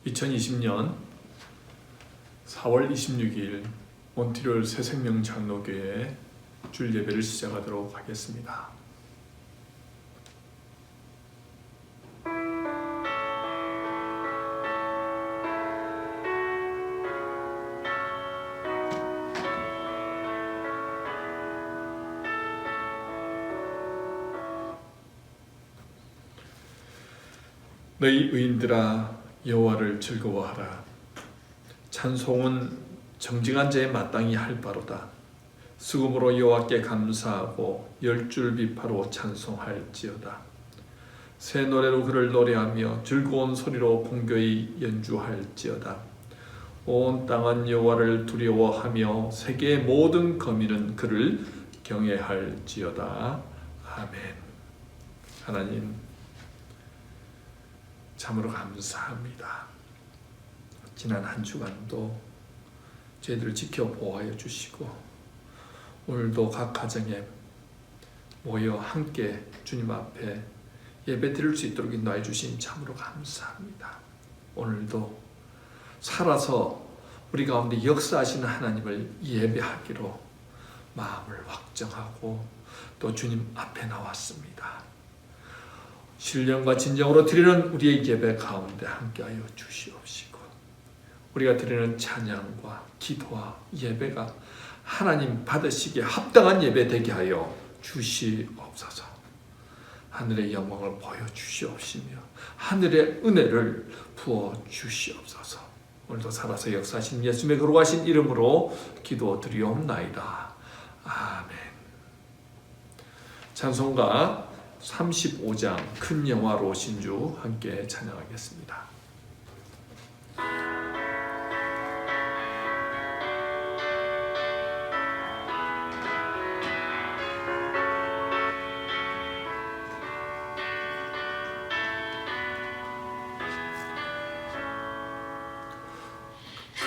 2020년 4월 26일 몬트리올 새생명 장로교회 주일 예배를 시작하도록 하겠습니다. 너희 의인들아 여호와를 즐거워하라. 찬송은 정직한 자에 마땅히 할 바로다. 수금으로 여호와께 감사하고 열줄 비파로 찬송할지어다. 새 노래로 그를 노래하며 즐거운 소리로 공교히 연주할지어다. 온 땅은 여호와를 두려워하며 세계의 모든 거민은 그를 경외할지어다. 아멘. 하나님, 참으로 감사합니다. 지난 한 주간도 저희들을 지켜 보호하여 주시고 오늘도 각 가정에 모여 함께 주님 앞에 예배 드릴 수 있도록 인도해 주신 참으로 감사합니다. 오늘도 살아서 우리 가운데 역사하시는 하나님을 예배하기로 마음을 확정하고 또 주님 앞에 나왔습니다. 신령과 진정으로 드리는 우리의 예배 가운데 함께하여 주시옵시고 우리가 드리는 찬양과 기도와 예배가 하나님 받으시기에 합당한 예배 되게 하여 주시옵소서. 하늘의 영광을 보여주시옵시며 하늘의 은혜를 부어주시옵소서. 오늘도 살아서 역사하신 예수님의 거룩하신 이름으로 기도드리옵나이다. 아멘. 찬송가 35장 큰 영화로 오신 주 함께 찬양하겠습니다.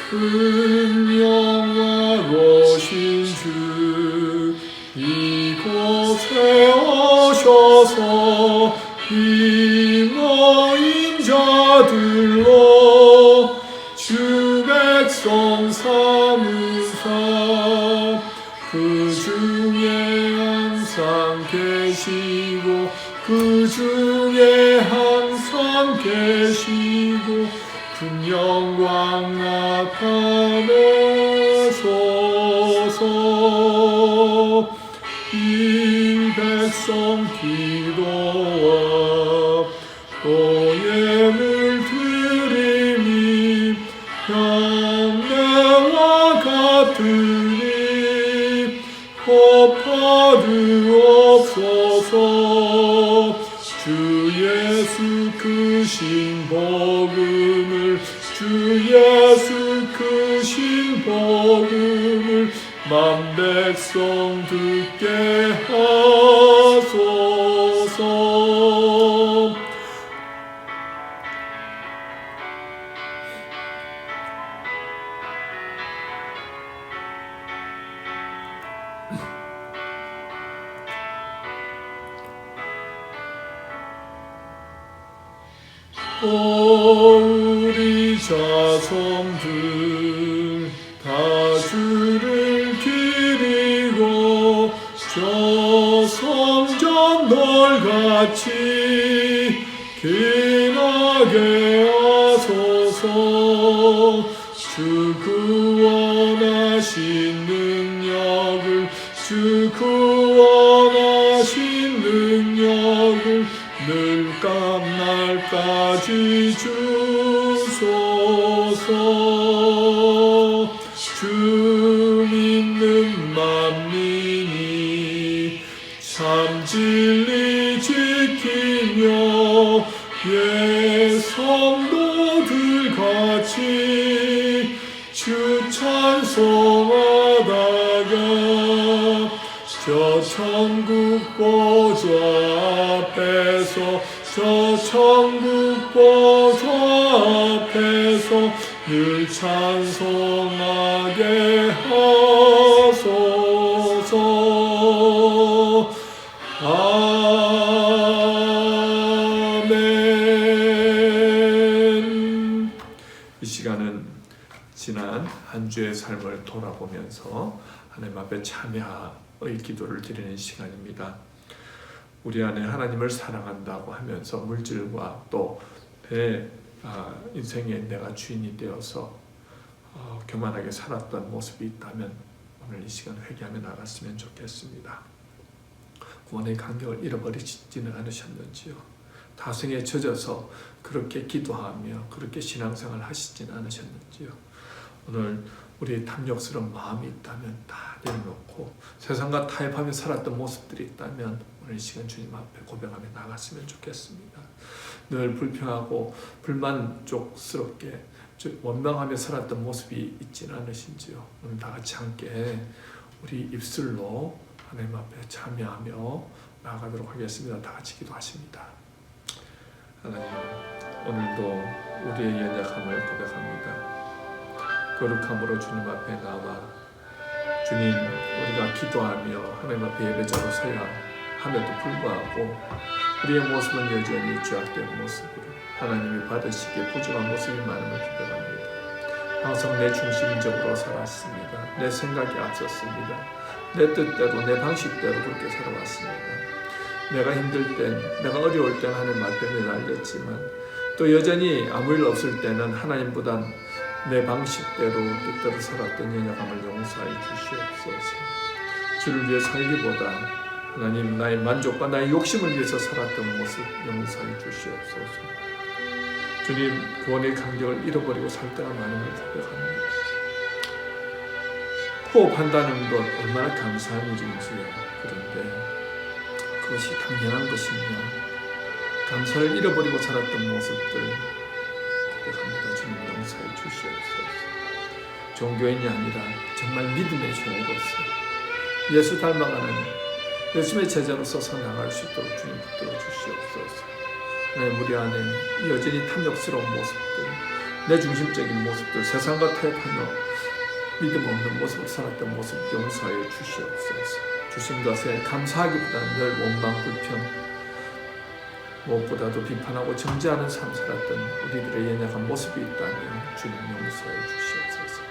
큰 영화로 오신 주 이곳에 오셔서 비모인 자들로 주 백성 삼으사 그 중에 항상 계시고 그 중에 항상 계시고 큰 영광 나타내소서. 이 백성 기도와 또 예물 드림이 향내와 같으니 허파르옵소서. 주 예수 크신 복음을 주 예수 크신 복음을 만백성 듣게 하소서. 우리 자손들 다 주를 기리고 저 성전 돌같이 기나게 하소서. 주 구원하신 능력을 주 구원하신 능력을 늘 깜날까지 주소서. 주 믿는 만민이 참 진리 지키며 예 성도들 같이 주 찬송하다가 저 천국 보좌 앞에서 저 천국 보좌 앞에서 늘 찬송하게 하소서. 아멘. 지난 한 주의 삶을 돌아보면서 하나님 앞에 참여의 기도를 드리는 시간입니다. 우리 안에 하나님을 사랑한다고 하면서 물질과 또 내 인생에 내가 주인이 되어서 교만하게 살았던 모습이 있다면 오늘 이 시간 회개하며 나갔으면 좋겠습니다. 구원의 간격을 잃어버리지는 않으셨는지요? 다승에 젖어서 그렇게 기도하며 그렇게 신앙생활 하시지는 않으셨는지요? 오늘 우리 탐욕스러운 마음이 있다면 다 내려놓고 세상과 타협하며 살았던 모습들이 있다면 오늘 이 시간 주님 앞에 고백하며 나갔으면 좋겠습니다. 늘 불평하고 불만족스럽게 원망하며 살았던 모습이 있지는 않으신지요? 오늘 다 같이 함께 우리 입술로 하나님 앞에 참여하며 나아가도록 하겠습니다. 다 같이 기도하십니다. 하나님, 오늘도 우리의 연약함을 고백합니다. 거룩함으로 주님 앞에 나와 주님, 우리가 기도하며 하나님 앞에 예배자로 서야 함에도 불구하고 우리의 모습은 여전히 죄악된 모습으로 하나님이 받으시기에 부족한 모습이 많음을 고백합니다. 항상 내 중심적으로 살았습니다. 내 생각이 앞섰습니다. 내 뜻대로 내 방식대로 그렇게 살아왔습니다. 내가 힘들 땐, 내가 어려울 땐 하나님 앞에 매달렸지만 또 여전히 아무 일 없을 때는 하나님보단 내 방식대로 뜻대로 살았던 연약함을 용서해 주시옵소서. 주를 위해 살기보다 하나님 나의 만족과 나의 욕심을 위해서 살았던 모습 용서해 주시옵소서. 주님, 구원의 간격을 잃어버리고 살 때가 많음을 고백합니다. 호흡한다는 것 얼마나 감사한 일인지요. 그런데 그것이 당연한 것이냐, 감사를 잃어버리고 살았던 모습들 고백합니다. 주님 용서해 주시옵소서. 종교인이 아니라 정말 믿음의 종으로서 예수 닮아가는 예수의 제자로서 나갈 수 있도록 주님 붙들어 주시옵소서. 우리 안에 여전히 탐욕스러운 모습들, 내 중심적인 모습들, 세상과 타협하며 믿음 없는 모습을 살았던 모습 용서해 주시옵소서. 주신 것에 감사하기보다는 늘 원망, 불평, 무엇보다도 비판하고 정죄하는 삶 살았던 우리들의 연약한 모습이 있다면 주님 용서해 주시옵소서.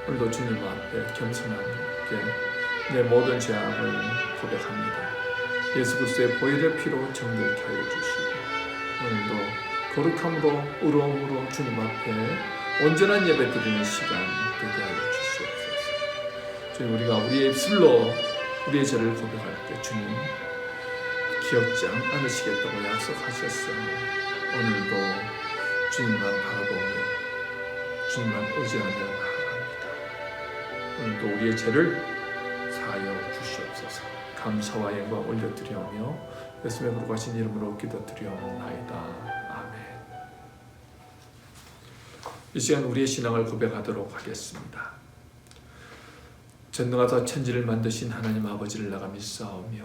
오늘도 주님 앞에 겸손하게 내 모든 죄악을 고백합니다. 예수 그리스도의 보혈의 피로 정결케 하여 주시고 오늘도 거룩함으로 의로움으로 주님 앞에 온전한 예배 드리는 시간 되게 하여 주시옵소서. 주님, 우리가 우리의 입술로 우리의 죄를 고백할 때 주님 기억지 않으시겠다고 약속하셨어요. 오늘도 주님만 바라보며 주님만 의지하며 나아갑니다. 오늘도 우리의 죄를 사하여 주시옵소서. 감사와 영광 올려드리오며 예수의 거룩하신 이름으로 기도드리옵나이다. 아멘. 이 시간 우리의 신앙을 고백하도록 하겠습니다. 전능하사 천지를 만드신 하나님 아버지를 나가 믿사오며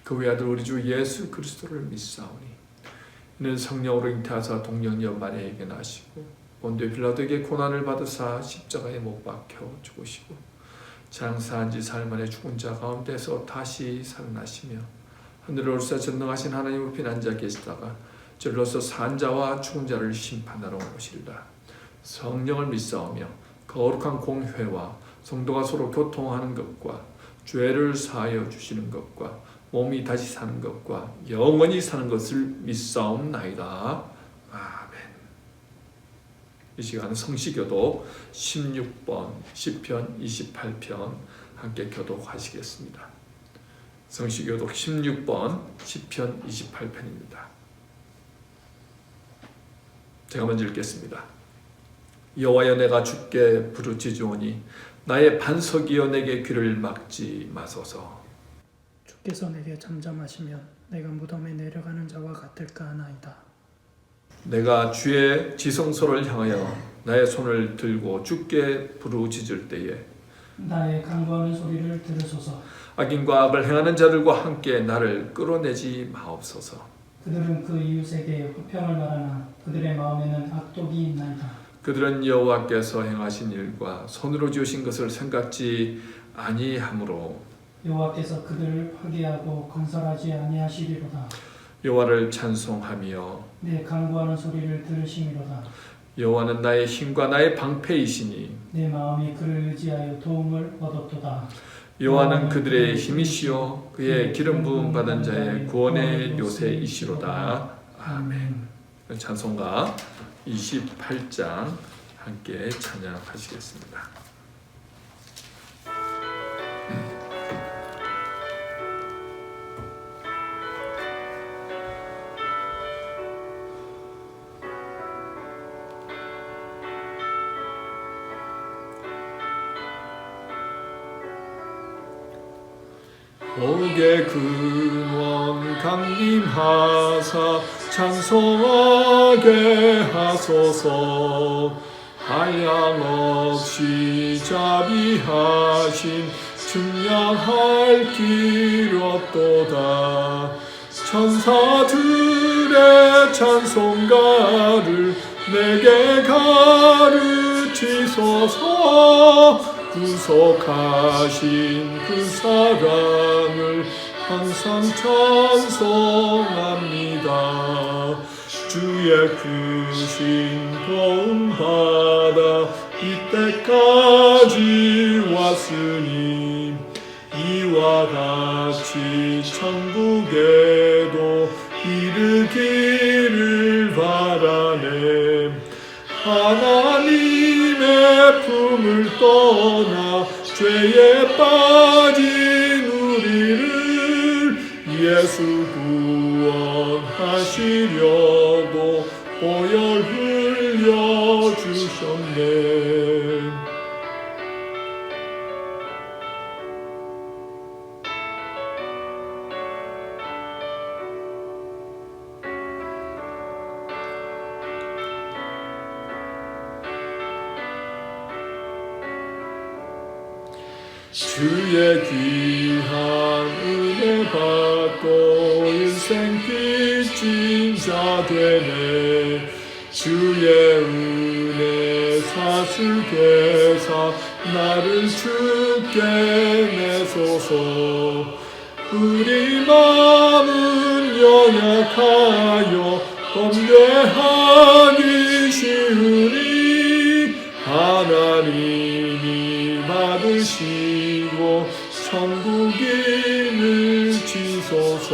그 외아들 우리 주 예수 그리스도를 믿사오니 이는 성령으로 잉태하사 동정녀 마리아에게 나시고 본디오 빌라도에게 고난을 받으사 십자가에 못 박혀 죽으시고 장사한 지 사흘 만에 죽은 자 가운데서 다시 살아나시며 하늘을 오르사 전능하신 하나님 우편 앉아 계시다가 절로서 산 자와 죽은 자를 심판하러 오시리라. 성령을 믿사오며 거룩한 공회와 성도가 서로 교통하는 것과 죄를 사하여 주시는 것과 몸이 다시 사는 것과 영원히 사는 것을 믿사옵나이다. 아멘. 이 시간은 성시교독 16번 시편 28편 함께 교독하시겠습니다. 성시교독 16번 시편 28편입니다. 제가 먼저 읽겠습니다. 여호와여, 내가 주께 부르짖으오니 나의 반석이여 내게 귀를 막지 마소서. 주께서 내게 잠잠하시면 내가 무덤에 내려가는 자와 같을까 하나이다. 내가 주의 지성소를 향하여 나의 손을 들고 주께 부르짖을 때에 나의 간구하는 소리를 들으소서. 악인과 악을 행하는 자들과 함께 나를 끌어내지 마옵소서. 그들은 그 이웃에게 화평을 말하나 그들의 마음에는 악독이 있나이다. 그들은 여호와께서 행하신 일과 손으로 지으신 것을 생각지 아니하므로 여호와께서 그들을 파괴하고 건설하지 아니하시리로다. 여호와를 찬송하며 내 간구하는 소리를 들으심이로다. 여호와는 나의 힘과 나의 방패이시니 내 마음이 그를 의지하여 도움을 얻었도다. 여호와는 그들의 힘이시요 그의 기름 부음 받은 자의 구원의 요새이시로다. 아멘. 찬송가 28장 함께 찬양하시겠습니다. 복의 근원 강림하사 찬송하게 하소서. 한량없이 자비하신 증량할 길 없도다. 천사들의 찬송가를 내게 가르치소서. 구속하신 그 사랑을 항상 찬송합니다. 주의 크신 도움 받아 이때까지 왔으니 이와 같이 천국에도 이르기를 바라네. 하나님의 품을 떠나 죄에 빠진 우리를 예수 구원하시려고 보혈 흘려 주셨네. 주의 귀한 은혜 받고 일생 빚진 자 되네. 주의 은혜 사슬되사 나를 주께 내소서. 우리 마음은 연약하여 범죄하기 쉬우니 하나님이 받으시고 천국인을 지소서.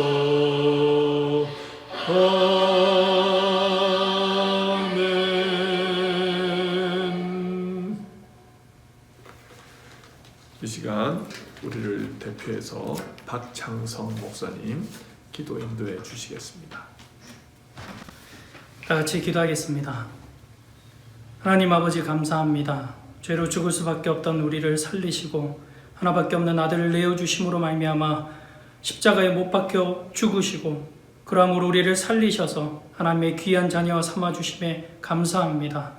아멘. 이 시간 우리를 대표해서 박창성 목사님 기도 인도해 주시겠습니다. 다 같이 기도하겠습니다. 하나님 아버지 감사합니다. 죄로 죽을 수밖에 없던 우리를 살리시고 하나밖에 없는 아들을 내어주심으로 말미암아 십자가에 못 박혀 죽으시고 그러므로 우리를 살리셔서 하나님의 귀한 자녀 삼아주심에 감사합니다.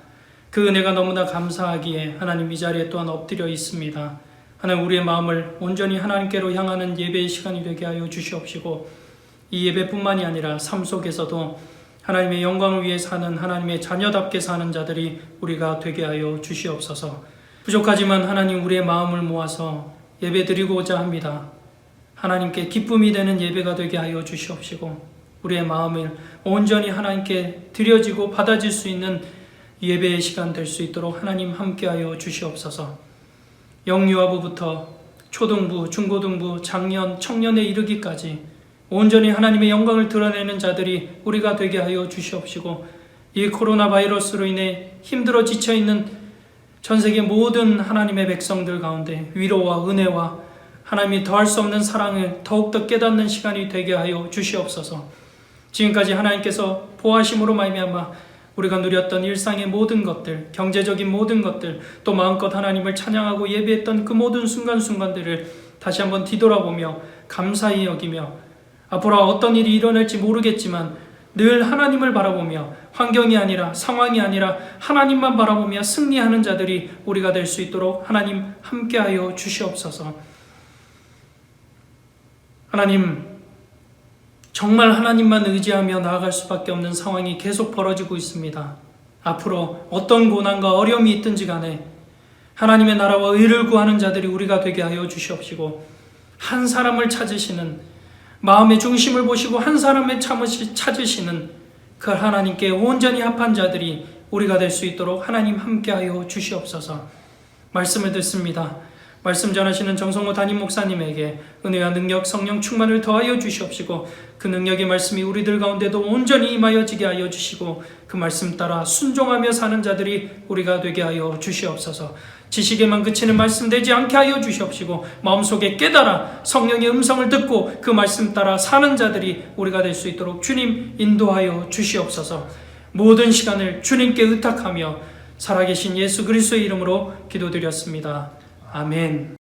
그 은혜가 너무나 감사하기에 하나님 이 자리에 또한 엎드려 있습니다. 하나님 우리의 마음을 온전히 하나님께로 향하는 예배의 시간이 되게 하여 주시옵시고 이 예배뿐만이 아니라 삶 속에서도 하나님의 영광을 위해 사는 하나님의 자녀답게 사는 자들이 우리가 되게 하여 주시옵소서. 부족하지만 하나님 우리의 마음을 모아서 예배 드리고자 합니다. 하나님께 기쁨이 되는 예배가 되게 하여 주시옵시고 우리의 마음을 온전히 하나님께 드려지고 받아질 수 있는 예배의 시간 될 수 있도록 하나님 함께하여 주시옵소서. 영유아부부터 초등부, 중고등부, 장년, 청년에 이르기까지 온전히 하나님의 영광을 드러내는 자들이 우리가 되게 하여 주시옵시고 이 코로나 바이러스로 인해 힘들어 지쳐있는 전세계 모든 하나님의 백성들 가운데 위로와 은혜와 하나님이 더할 수 없는 사랑을 더욱더 깨닫는 시간이 되게 하여 주시옵소서. 지금까지 하나님께서 보호하심으로 말미암아 우리가 누렸던 일상의 모든 것들, 경제적인 모든 것들, 또 마음껏 하나님을 찬양하고 예배했던 그 모든 순간순간들을 다시 한번 뒤돌아보며 감사히 여기며 앞으로 어떤 일이 일어날지 모르겠지만 늘 하나님을 바라보며 환경이 아니라 상황이 아니라 하나님만 바라보며 승리하는 자들이 우리가 될 수 있도록 하나님 함께하여 주시옵소서. 하나님, 정말 하나님만 의지하며 나아갈 수밖에 없는 상황이 계속 벌어지고 있습니다. 앞으로 어떤 고난과 어려움이 있든지 간에 하나님의 나라와 의를 구하는 자들이 우리가 되게 하여 주시옵시고 한 사람을 찾으시는 마음의 중심을 보시고 한 사람의 참으시 찾으시는 그 하나님께 온전히 합한 자들이 우리가 될 수 있도록 하나님 함께하여 주시옵소서. 말씀을 듣습니다. 말씀 전하시는 정성호 담임 목사님에게 은혜와 능력, 성령 충만을 더하여 주시옵시고 그 능력의 말씀이 우리들 가운데도 온전히 임하여지게 하여 주시고 그 말씀 따라 순종하며 사는 자들이 우리가 되게 하여 주시옵소서. 지식에만 그치는 말씀 되지 않게 하여 주시옵시고 마음속에 깨달아 성령의 음성을 듣고 그 말씀 따라 사는 자들이 우리가 될 수 있도록 주님 인도하여 주시옵소서. 모든 시간을 주님께 의탁하며 살아계신 예수 그리스도의 이름으로 기도드렸습니다. 아멘.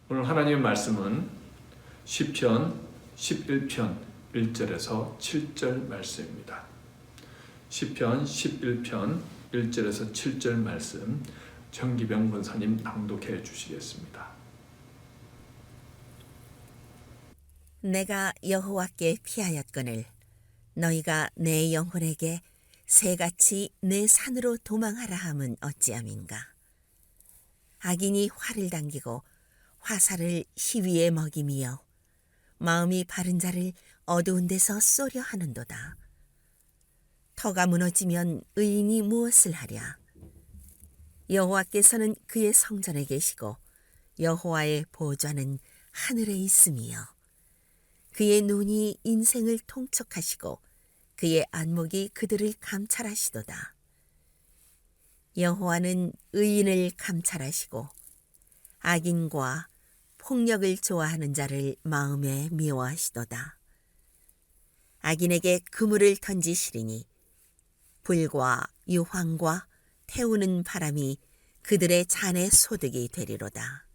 오늘 하나님의 말씀은 시편 11편 1절에서 7절 말씀입니다. 시편 11편 1절에서 7절 말씀 정기병 권사님 낭독해 주시겠습니다. 내가 여호와께 피하였거늘 너희가 내 영혼에게 새같이 내 산으로 도망하라 함은 어찌함인가. 악인이 활을 당기고 화살을 희위에 먹이며 마음이 바른 자를 어두운 데서 쏘려 하는도다. 터가 무너지면 의인이 무엇을 하랴. 여호와께서는 그의 성전에 계시고 여호와의 보좌는 하늘에 있음이요 그의 눈이 인생을 통촉하시고 그의 안목이 그들을 감찰하시도다. 여호와는 의인을 감찰하시고 악인과 폭력을 좋아하는 자를 마음에 미워하시도다. 악인에게 그물을 던지시리니 불과 유황과 태우는 바람이 그들의 잔의 소득이 되리로다.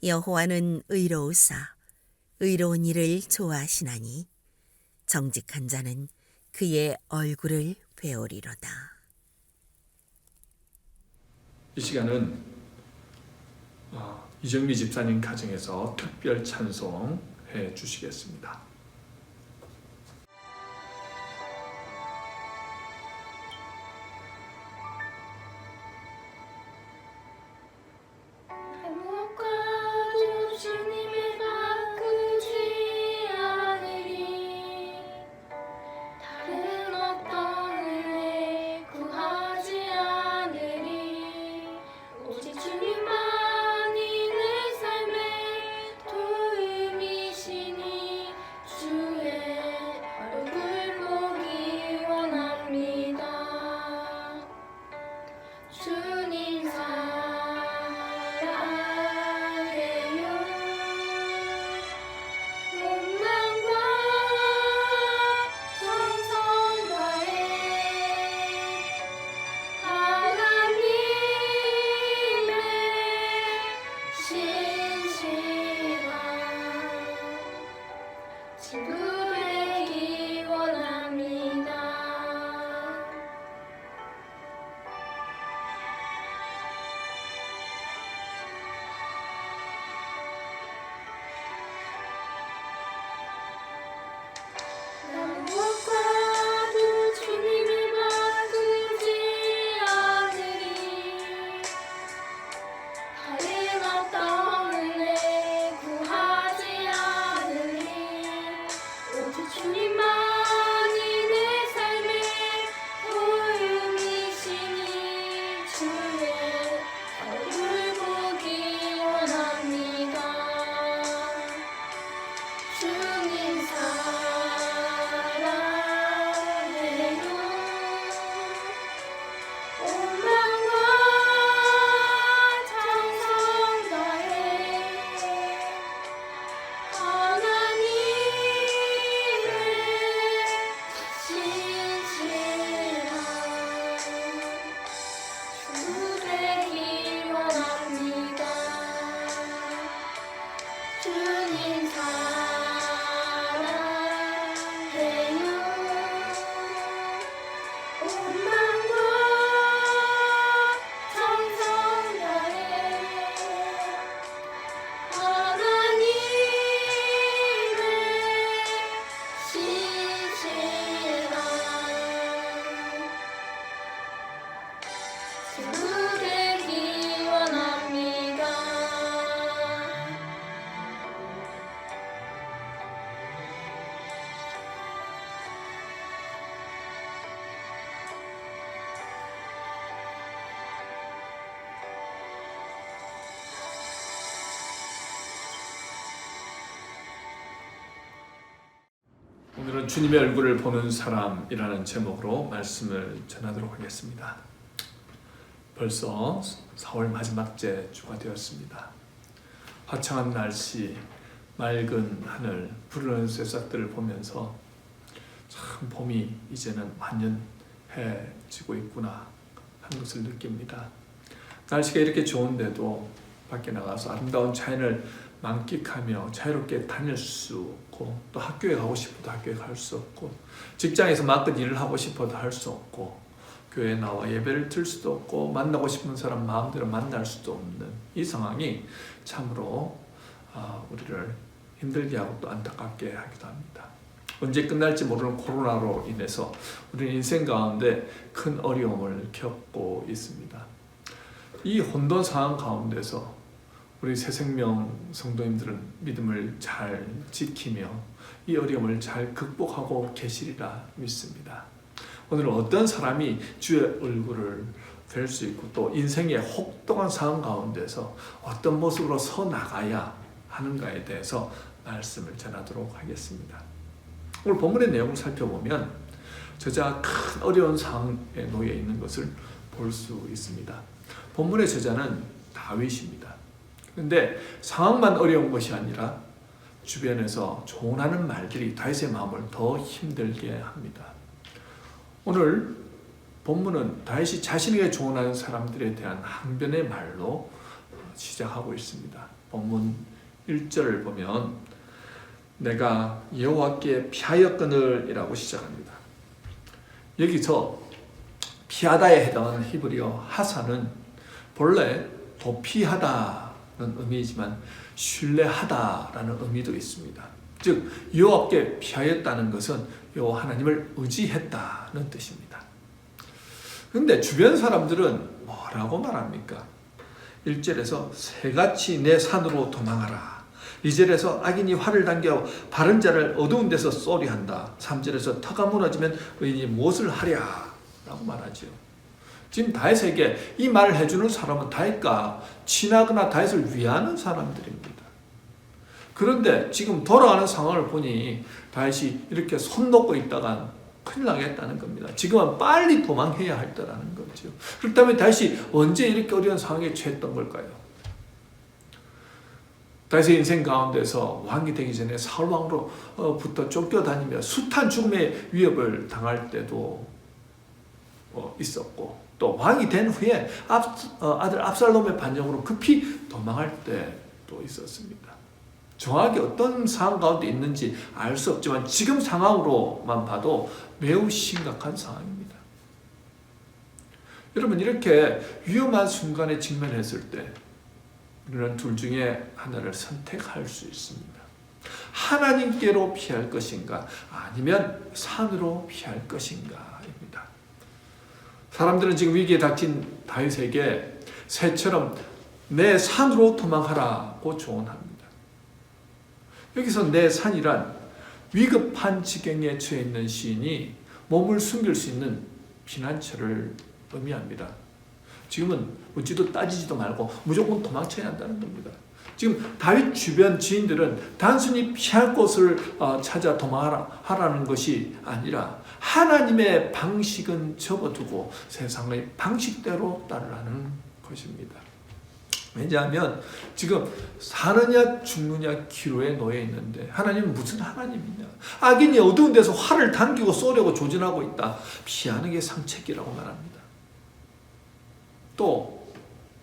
여호와는 의로우사 의로운 일을 좋아하시나니 정직한 자는 그의 얼굴을 배우리로다. 이 시간은 이정미 집사님 가정에서 특별 찬송 해 주시겠습니다. 오늘은 주님의 얼굴을 보는 사람이라는 제목으로 말씀을 전하도록 하겠습니다. 벌써 4월 마지막째 주가 되었습니다. 화창한 날씨, 맑은 하늘, 푸르른 새싹들을 보면서 참 봄이 이제는 만연해지고 있구나 하는 것을 느낍니다. 날씨가 이렇게 좋은데도 밖에 나가서 아름다운 자연을 만끽하며 자유롭게 다닐 수 없고, 또 학교에 가고 싶어도 학교에 갈 수 없고, 직장에서 마음껏 일을 하고 싶어도 할 수 없고, 교회에 나와 예배를 드릴 수도 없고, 만나고 싶은 사람 마음대로 만날 수도 없는 이 상황이 참으로 우리를 힘들게 하고 또 안타깝게 하기도 합니다. 언제 끝날지 모르는 코로나로 인해서 우리는 인생 가운데 큰 어려움을 겪고 있습니다. 이 혼돈 상황 가운데서 우리 새생명 성도님들은 믿음을 잘 지키며 이 어려움을 잘 극복하고 계시리라 믿습니다. 오늘은 어떤 사람이 주의 얼굴을 뵐 수 있고 또 인생의 혹독한 상황 가운데서 어떤 모습으로 서 나가야 하는가에 대해서 말씀을 전하도록 하겠습니다. 오늘 본문의 내용을 살펴보면 저자가 큰 어려운 상황에 놓여 있는 것을 볼 수 있습니다. 본문의 저자는 다윗입니다. 그런데 상황만 어려운 것이 아니라 주변에서 조언하는 말들이 다윗의 마음을 더 힘들게 합니다. 오늘 본문은 다윗이 자신에게 조언하는 사람들에 대한 항변의 말로 시작하고 있습니다. 본문 1절을 보면 내가 여호와께 피하였거늘 이라고 시작합니다. 여기서 피하다에 해당하는 히브리어 하사는 본래 도피하다는 의미이지만 신뢰하다라는 의미도 있습니다. 즉 여호와께 피하였다는 것은 여호와 하나님을 의지했다는 뜻입니다. 그런데 주변 사람들은 뭐라고 말합니까? 1절에서 새같이 내 산으로 도망하라. 2절에서 악인이 활을 당겨 바른 자를 어두운 데서 쏘리한다. 3절에서 터가 무너지면 의인이 무엇을 하랴? 라고 말하죠. 지금 다윗에게 이 말을 해주는 사람은 다윗과 친하거나 다윗을 위하는 사람들입니다. 그런데 지금 돌아가는 상황을 보니 다윗이 이렇게 손 놓고 있다가 큰일 나겠다는 겁니다. 지금은 빨리 도망해야 할 때라는 거죠. 그렇다면 다윗이 언제 이렇게 어려운 상황에 처했던 걸까요? 다윗의 인생 가운데서 왕이 되기 전에 사울 왕으로부터 쫓겨다니며 숱한 죽음의 위협을 당할 때도 있었고, 또 왕이 된 후에 아들 압살롬의 반정으로 급히 도망할 때도 있었습니다. 정확히 어떤 상황 가운데 있는지 알 수 없지만 지금 상황으로만 봐도 매우 심각한 상황입니다. 여러분, 이렇게 위험한 순간에 직면했을 때 우리는 둘 중에 하나를 선택할 수 있습니다. 하나님께로 피할 것인가 아니면 산으로 피할 것인가입니다. 사람들은 지금 위기에 닥친 다윗에게 새처럼 내 산으로 도망하라고 조언합니다. 여기서 내 산이란 위급한 지경에 처해 있는 시인이 몸을 숨길 수 있는 피난처를 의미합니다. 지금은 묻지도 따지지도 말고 무조건 도망쳐야 한다는 겁니다. 지금 다윗 주변 지인들은 단순히 피할 곳을 찾아 도망하라는 것이 아니라 하나님의 방식은 접어두고 세상의 방식대로 따르라는 것입니다. 왜냐하면 지금 사느냐 죽느냐 기로에 놓여 있는데 하나님은 무슨 하나님이냐? 악인이 어두운 데서 활을 당기고 쏘려고 조준하고 있다. 피하는 게 상책이라고 말합니다. 또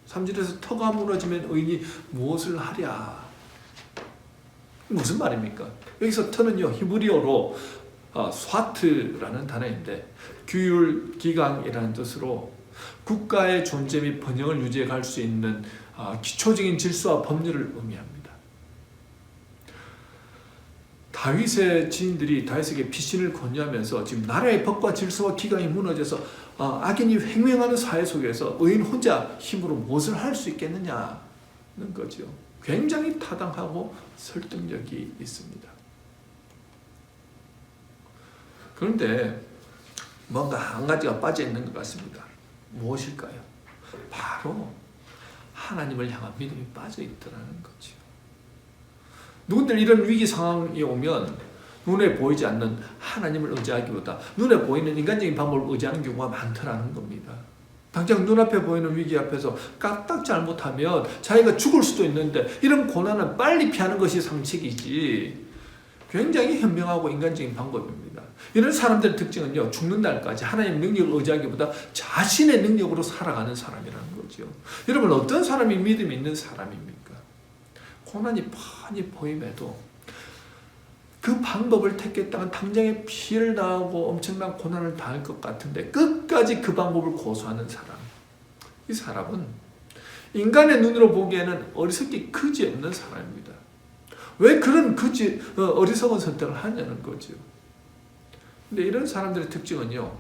3절에서 터가 무너지면 의인이 무엇을 하랴? 무슨 말입니까? 여기서 터는요 히브리어로 스와트라는 단어인데 규율, 기강이라는 뜻으로 국가의 존재 및 번영을 유지해 갈 수 있는 기초적인 질서와 법률을 의미합니다. 다윗의 지인들이 다윗에게 피신을 권유하면서 지금 나라의 법과 질서와 기강이 무너져서 악인이 횡행하는 사회 속에서 의인 혼자 힘으로 무엇을 할 수 있겠느냐는 거죠. 굉장히 타당하고 설득력이 있습니다. 그런데 뭔가 한 가지가 빠져 있는 것 같습니다. 무엇일까요? 바로 하나님을 향한 믿음이 빠져 있더라는 거죠. 누군들 이런 위기 상황이 오면 눈에 보이지 않는 하나님을 의지하기보다 눈에 보이는 인간적인 방법을 의지하는 경우가 많더라는 겁니다. 당장 눈앞에 보이는 위기 앞에서 까딱 잘못하면 자기가 죽을 수도 있는데 이런 고난은 빨리 피하는 것이 상책이지 굉장히 현명하고 인간적인 방법입니다. 이런 사람들의 특징은요, 죽는 날까지 하나님의 능력을 의지하기보다 자신의 능력으로 살아가는 사람이라는 거죠. 여러분, 어떤 사람이 믿음이 있는 사람입니까? 고난이 뻔히 보임에도 그 방법을 택했다간 당장에 피해를 당하고 엄청난 고난을 당할 것 같은데 끝까지 그 방법을 고수하는 사람. 이 사람은 인간의 눈으로 보기에는 어리석기 그지없는 사람입니다. 왜 그런 어리석은 선택을 하냐는 거죠. 근데 이런 사람들의 특징은요,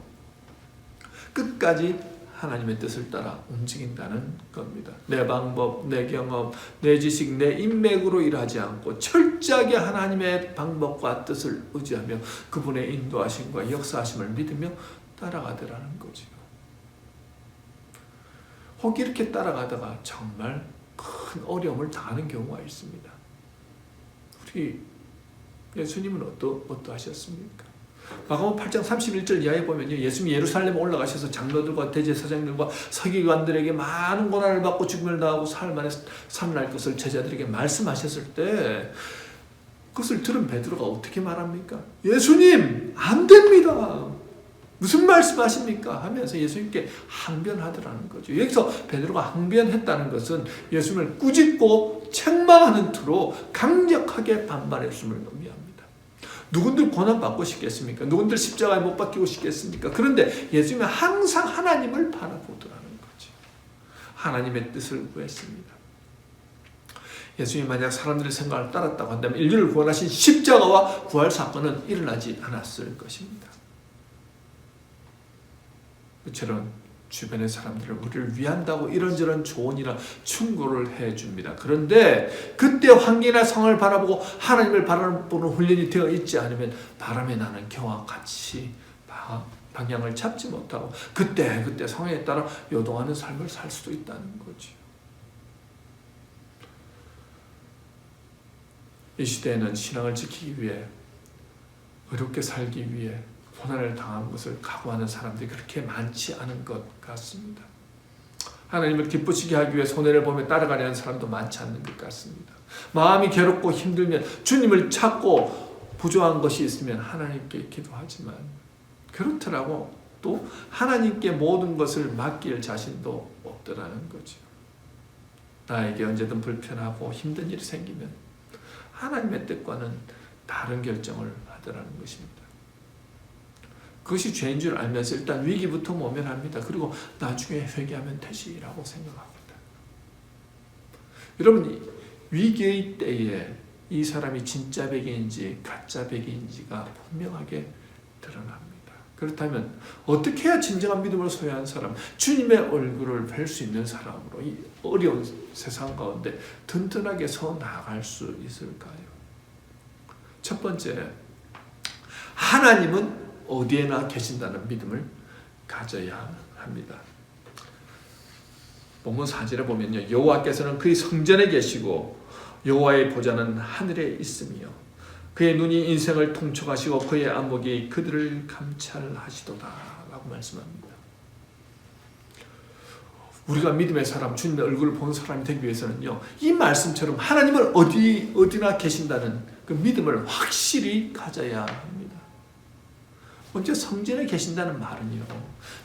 끝까지 하나님의 뜻을 따라 움직인다는 겁니다. 내 방법, 내 경험, 내 지식, 내 인맥으로 일하지 않고 철저하게 하나님의 방법과 뜻을 의지하며 그분의 인도하심과 역사하심을 믿으며 따라가더라는 거죠. 혹 이렇게 따라가다가 정말 큰 어려움을 당하는 경우가 있습니다. 우리 예수님은 어떠하셨습니까? 마가복음 8장 31절 이하에 보면요, 예수님이 예루살렘에 올라가셔서 장로들과 대제사장들과 서기관들에게 많은 고난을 받고 죽음을 당하고 사흘 만에 살아날 것을 제자들에게 말씀하셨을 때 그것을 들은 베드로가 어떻게 말합니까? 예수님, 안 됩니다. 무슨 말씀하십니까? 하면서 예수님께 항변하더라는 거죠. 여기서 베드로가 항변했다는 것은 예수님을 꾸짖고 책망하는 투로 강력하게 반발했음을 의미합니다. 누군들 고난받고 싶겠습니까? 누군들 십자가에 못 박히고 싶겠습니까? 그런데 예수님은 항상 하나님을 바라보더라는 거죠. 하나님의 뜻을 구했습니다. 예수님이 만약 사람들의 생각을 따랐다고 한다면 인류를 구원하신 십자가와 부활 사건은 일어나지 않았을 것입니다. 그처럼 주변의 사람들은 우리를 위한다고 이런저런 조언이나 충고를 해줍니다. 그런데 그때 환경이나 상황을 바라보고 하나님을 바라보는 훈련이 되어 있지 않으면 바람에 나는 겨와 같이 방향을 잡지 못하고 그때 상황에 따라 요동하는 삶을 살 수도 있다는 거죠. 이 시대에는 신앙을 지키기 위해, 어렵게 살기 위해 고난을 당한 것을 각오하는 사람들이 그렇게 많지 않은 것 같습니다. 하나님을 기쁘시게 하기 위해 손해를 보며 따라가려는 사람도 많지 않는 것 같습니다. 마음이 괴롭고 힘들면 주님을 찾고 부족한 것이 있으면 하나님께 기도하지만 그렇더라고 또 하나님께 모든 것을 맡길 자신도 없더라는 거죠. 나에게 언제든 불편하고 힘든 일이 생기면 하나님의 뜻과는 다른 결정을 하더라는 것입니다. 그것이 죄인 줄 알면서 일단 위기부터 모면합니다. 그리고 나중에 회개하면 되지라고 생각합니다. 여러분, 위기의 때에 이 사람이 진짜 백인인지 가짜 백인인지가 분명하게 드러납니다. 그렇다면 어떻게 해야 진정한 믿음을 소유한 사람, 주님의 얼굴을 뵐 수 있는 사람으로 이 어려운 세상 가운데 든든하게 서 나아갈 수 있을까요? 첫 번째, 하나님은 어디에나 계신다는 믿음을 가져야 합니다. 본문 4절에 보면요, 여호와께서는 그의 성전에 계시고 여호와의 보좌는 하늘에 있으며 그의 눈이 인생을 통촉하시고 그의 안목이 그들을 감찰하시도다 라고 말씀합니다. 우리가 믿음의 사람, 주님의 얼굴을 보는 사람이 되기 위해서는요, 이 말씀처럼 하나님은 어디나 계신다는 그 믿음을 확실히 가져야 합니다. 먼저 성전에 계신다는 말은요,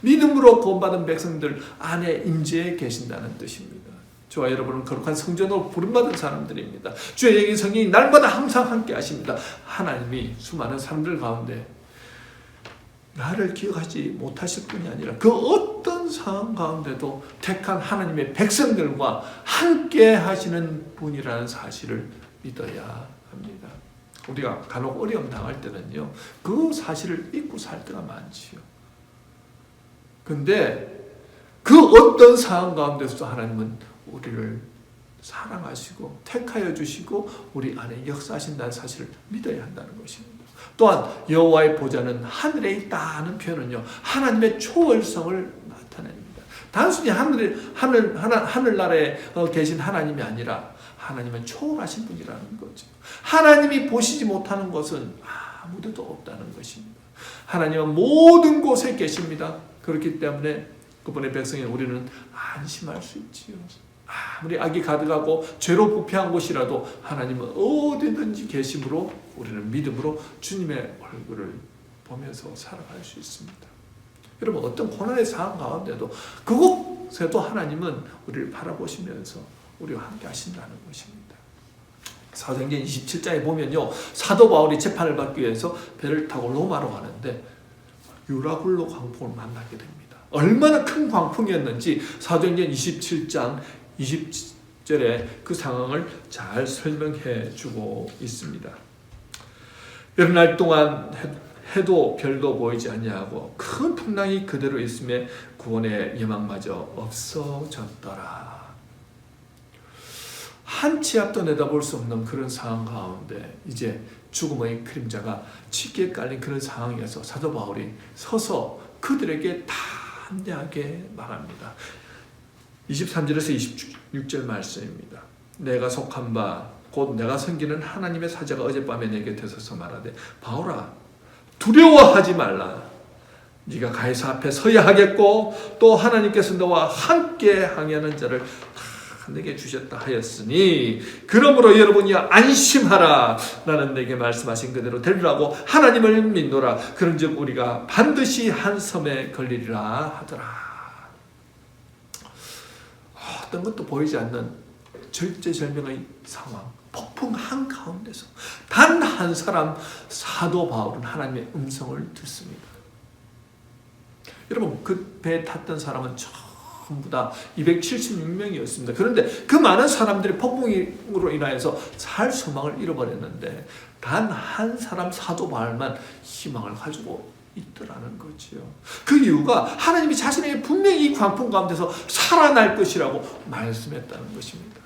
믿음으로 구원받은 백성들 안에 임재해 계신다는 뜻입니다. 저와 여러분은 거룩한 성전으로 부름받은 사람들입니다. 주의 영이 성령이 날마다 항상 함께 하십니다. 하나님이 수많은 사람들 가운데 나를 기억하지 못하실 뿐이 아니라 그 어떤 상황 가운데도 택한 하나님의 백성들과 함께 하시는 분이라는 사실을 믿어야 합니다. 우리가 간혹 어려움 당할 때는요, 그 사실을 잊고 살 때가 많지요. 근데 그 어떤 상황 가운데서도 하나님은 우리를 사랑하시고 택하여 주시고 우리 안에 역사하신다는 사실을 믿어야 한다는 것입니다. 또한 여호와의 보좌는 하늘에 있다는 표현은요, 하나님의 초월성을 나타냅니다. 단순히 하늘나라에 계신 하나님이 아니라 하나님은 초월하신 분이라는 거죠. 하나님이 보시지 못하는 것은 아무도 없다는 것입니다. 하나님은 모든 곳에 계십니다. 그렇기 때문에 그분의 백성인 우리는 안심할 수 있지요. 아무리 악이 가득하고 죄로 부패한 곳이라도 하나님은 어디든지 계심으로 우리는 믿음으로 주님의 얼굴을 보면서 살아갈 수 있습니다. 여러분, 어떤 고난의 상황 가운데도 그곳에도 하나님은 우리를 바라보시면서 우리와 함께 하신다는 것입니다. 사도행전 27장에 보면요, 사도 바울이 재판을 받기 위해서 배를 타고 로마로 가는데 유라굴로 광풍을 만나게 됩니다. 얼마나 큰 광풍이었는지 사도행전 27장 20절에 그 상황을 잘 설명해 주고 있습니다. 여러 날 동안 해도 별도 보이지 아니하고 큰 풍랑이 그대로 있음에 구원의 예망마저 없어졌더라. 한 치 앞도 내다볼 수 없는 그런 상황 가운데 이제 죽음의 그림자가 짙게 깔린 그런 상황에서 사도 바울이 서서 그들에게 담대하게 말합니다. 23절에서 26절 말씀입니다. 내가 속한 바 곧 내가 섬기는 하나님의 사자가 어젯밤에 내 곁에 서서 말하되 바울아 두려워하지 말라. 네가 가이사 앞에 서야 하겠고 또 하나님께서 너와 함께 항해하는 자를 다 내게 주셨다 하였으니 그러므로 여러분이 안심하라. 나는 내게 말씀하신 그대로 되리라고 하나님을 믿노라. 그런즉 우리가 반드시 한 섬에 걸리리라 하더라. 어떤 것도 보이지 않는 절제절명의 상황, 폭풍 한가운데서 단 한 사람 사도 바울은 하나님의 음성을 듣습니다. 여러분, 그 배에 탔던 사람은 전부 다 276명이었습니다. 그런데 그 많은 사람들이 폭풍으로 인하여서 살 소망을 잃어버렸는데 단 한 사람 사도 바울만 희망을 가지고 있더라는 거지요. 그 이유가 하나님이 자신에게 분명히 이 광풍 가운데서 살아날 것이라고 말씀했다는 것입니다.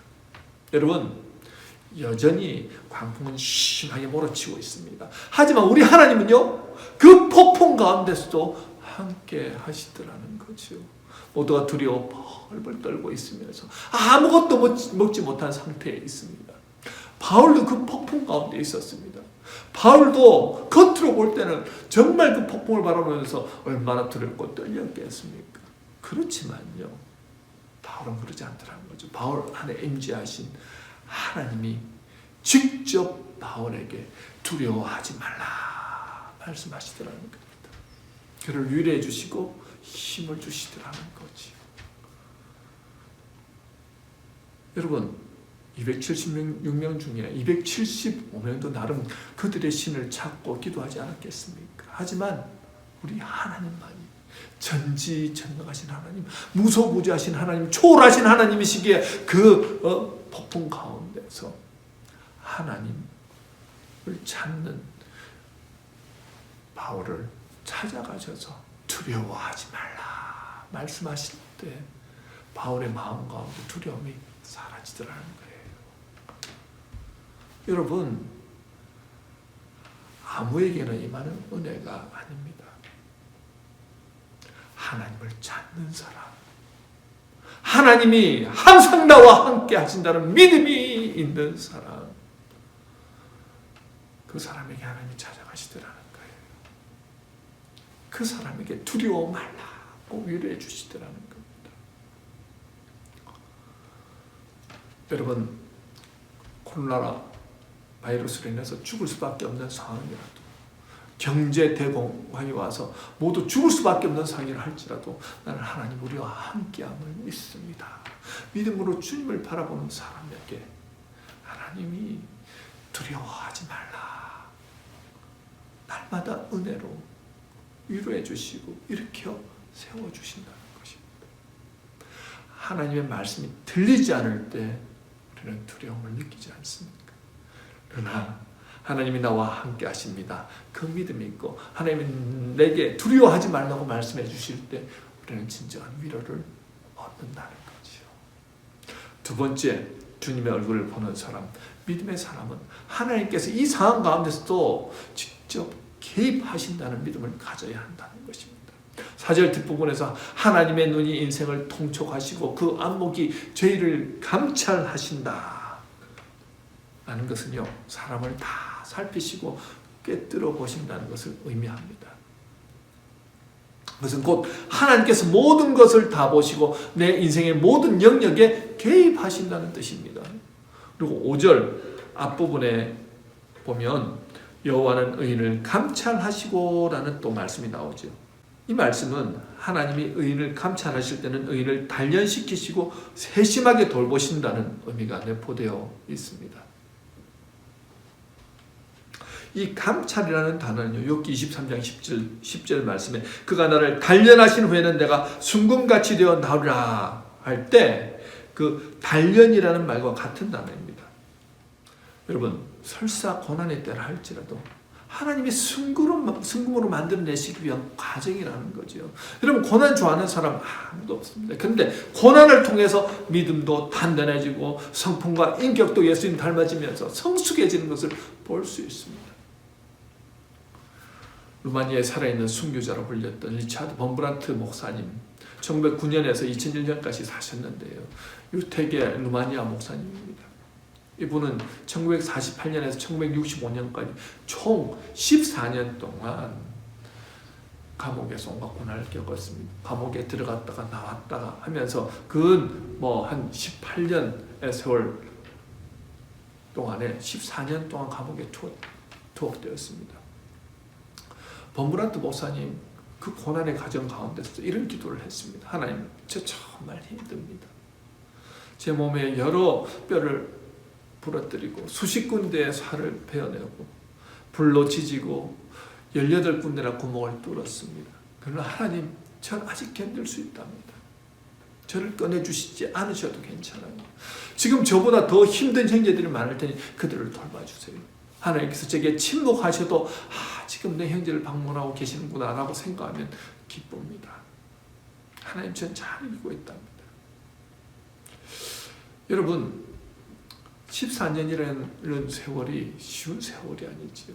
여러분, 여전히 광풍은 심하게 몰아치고 있습니다. 하지만 우리 하나님은요, 그 폭풍 가운데서도 함께 하시더라는 거죠. 모두가 두려워 벌벌 떨고 있으면서 아무것도 먹지 못한 상태에 있습니다. 바울도 그 폭풍 가운데 있었습니다. 바울도 겉으로 볼 때는 정말 그 폭풍을 바라보면서 얼마나 두렵고 떨렸겠습니까? 그렇지만요, 바울은 그러지 않더라는 거죠. 바울 안에 임재하신 하나님이 직접 바울에게 두려워하지 말라 말씀하시더라는 겁니다. 그를 위로해 주시고 힘을 주시더라는 거죠. 여러분, 276명 중에 275명도 나름 그들의 신을 찾고 기도하지 않았겠습니까? 하지만 우리 하나님만이 전지전능하신 하나님, 무소부지하신 하나님, 초월하신 하나님이시기에 그 폭풍 가운데서 하나님을 찾는 바울을 찾아가셔서 두려워하지 말라 말씀하실 때 바울의 마음 가운데 두려움이 사라지더라는 거예요. 여러분, 아무에게나 임하는 은혜가 아닙니다. 하나님을 찾는 사람, 하나님이 항상 나와 함께 하신다는 믿음이 있는 사람, 그 사람에게 하나님이 찾아가시더라는 거예요. 그 사람에게 두려워 말라고 위로해 주시더라는 겁니다. 여러분, 코로나 바이러스로 인해서 죽을 수밖에 없는 상황이라도, 경제 대공황이 와서 모두 죽을 수밖에 없는 상황이라 할지라도 나는 하나님 우리와 함께함을 믿습니다. 믿음으로 주님을 바라보는 사람에게 하나님이 두려워하지 말라, 날마다 은혜로 위로해 주시고 일으켜 세워주신다는 것입니다. 하나님의 말씀이 들리지 않을 때 우리는 두려움을 느끼지 않습니까? 그러나 하나님이 나와 함께 하십니다. 그 믿음이 있고 하나님이 내게 두려워하지 말라고 말씀해 주실 때 우리는 진정한 위로를 얻는다는 거지요. 두 번째, 주님의 얼굴을 보는 사람, 믿음의 사람은 하나님께서 이 상황 가운데서도 직접 개입하신다는 믿음을 가져야 한다는 것입니다. 4절 뒷부분에서 하나님의 눈이 인생을 통촉하시고 그 안목이 죄를 감찰하신다 라는 것은요, 사람을 다 살피시고 꿰뚫어 보신다는 것을 의미합니다. 그것은 곧 하나님께서 모든 것을 다 보시고 내 인생의 모든 영역에 개입하신다는 뜻입니다. 그리고 5절 앞부분에 보면 여호와는 의인을 감찰하시고라는 또 말씀이 나오죠. 이 말씀은 하나님이 의인을 감찰하실 때는 의인을 단련시키시고 세심하게 돌보신다는 의미가 내포되어 있습니다. 이 감찰이라는 단어는요, 욥기 23장 10절 말씀에 그가 나를 단련하신 후에는 내가 순금같이 되어 나오리라 할 때 그 단련이라는 말과 같은 단어입니다. 여러분, 설사 고난의 때라 할지라도 하나님이 순금으로 만들어내시기 위한 과정이라는 거죠. 여러분, 고난 좋아하는 사람 아무도 없습니다. 그런데 고난을 통해서 믿음도 단단해지고 성품과 인격도 예수님 닮아지면서 성숙해지는 것을 볼 수 있습니다. 루마니아에 살아있는 순교자로 불렸던 리차드 범브란트 목사님, 1909년에서 2001년까지 사셨는데요. 유택의 루마니아 목사님입니다. 이분은 1948년에서 1965년까지 총 14년 동안 감옥에서 온갖 고난을 겪었습니다. 감옥에 들어갔다가 나왔다가 하면서 근 한 18년의 세월 동안에 14년 동안 감옥에 투옥되었습니다. 범브란트 목사님 그 고난의 과정 가운데서 이런 기도를 했습니다. 하나님, 저 정말 힘듭니다. 제 몸에 여러 뼈를 부러뜨리고 수십 군데의 살을 베어내고 불로 지지고 18군데나 구멍을 뚫었습니다. 그러나 하나님, 전 아직 견딜 수 있답니다. 저를 꺼내주시지 않으셔도 괜찮아요. 지금 저보다 더 힘든 형제들이 많을 테니 그들을 돌봐주세요. 하나님께서 제게 침묵하셔도 지금 내 형제를 방문하고 계시는구나 라고 생각하면 기쁩니다. 하나님, 전 잘 이기고 있답니다. 여러분, 14년이라는 세월이 쉬운 세월이 아니지요.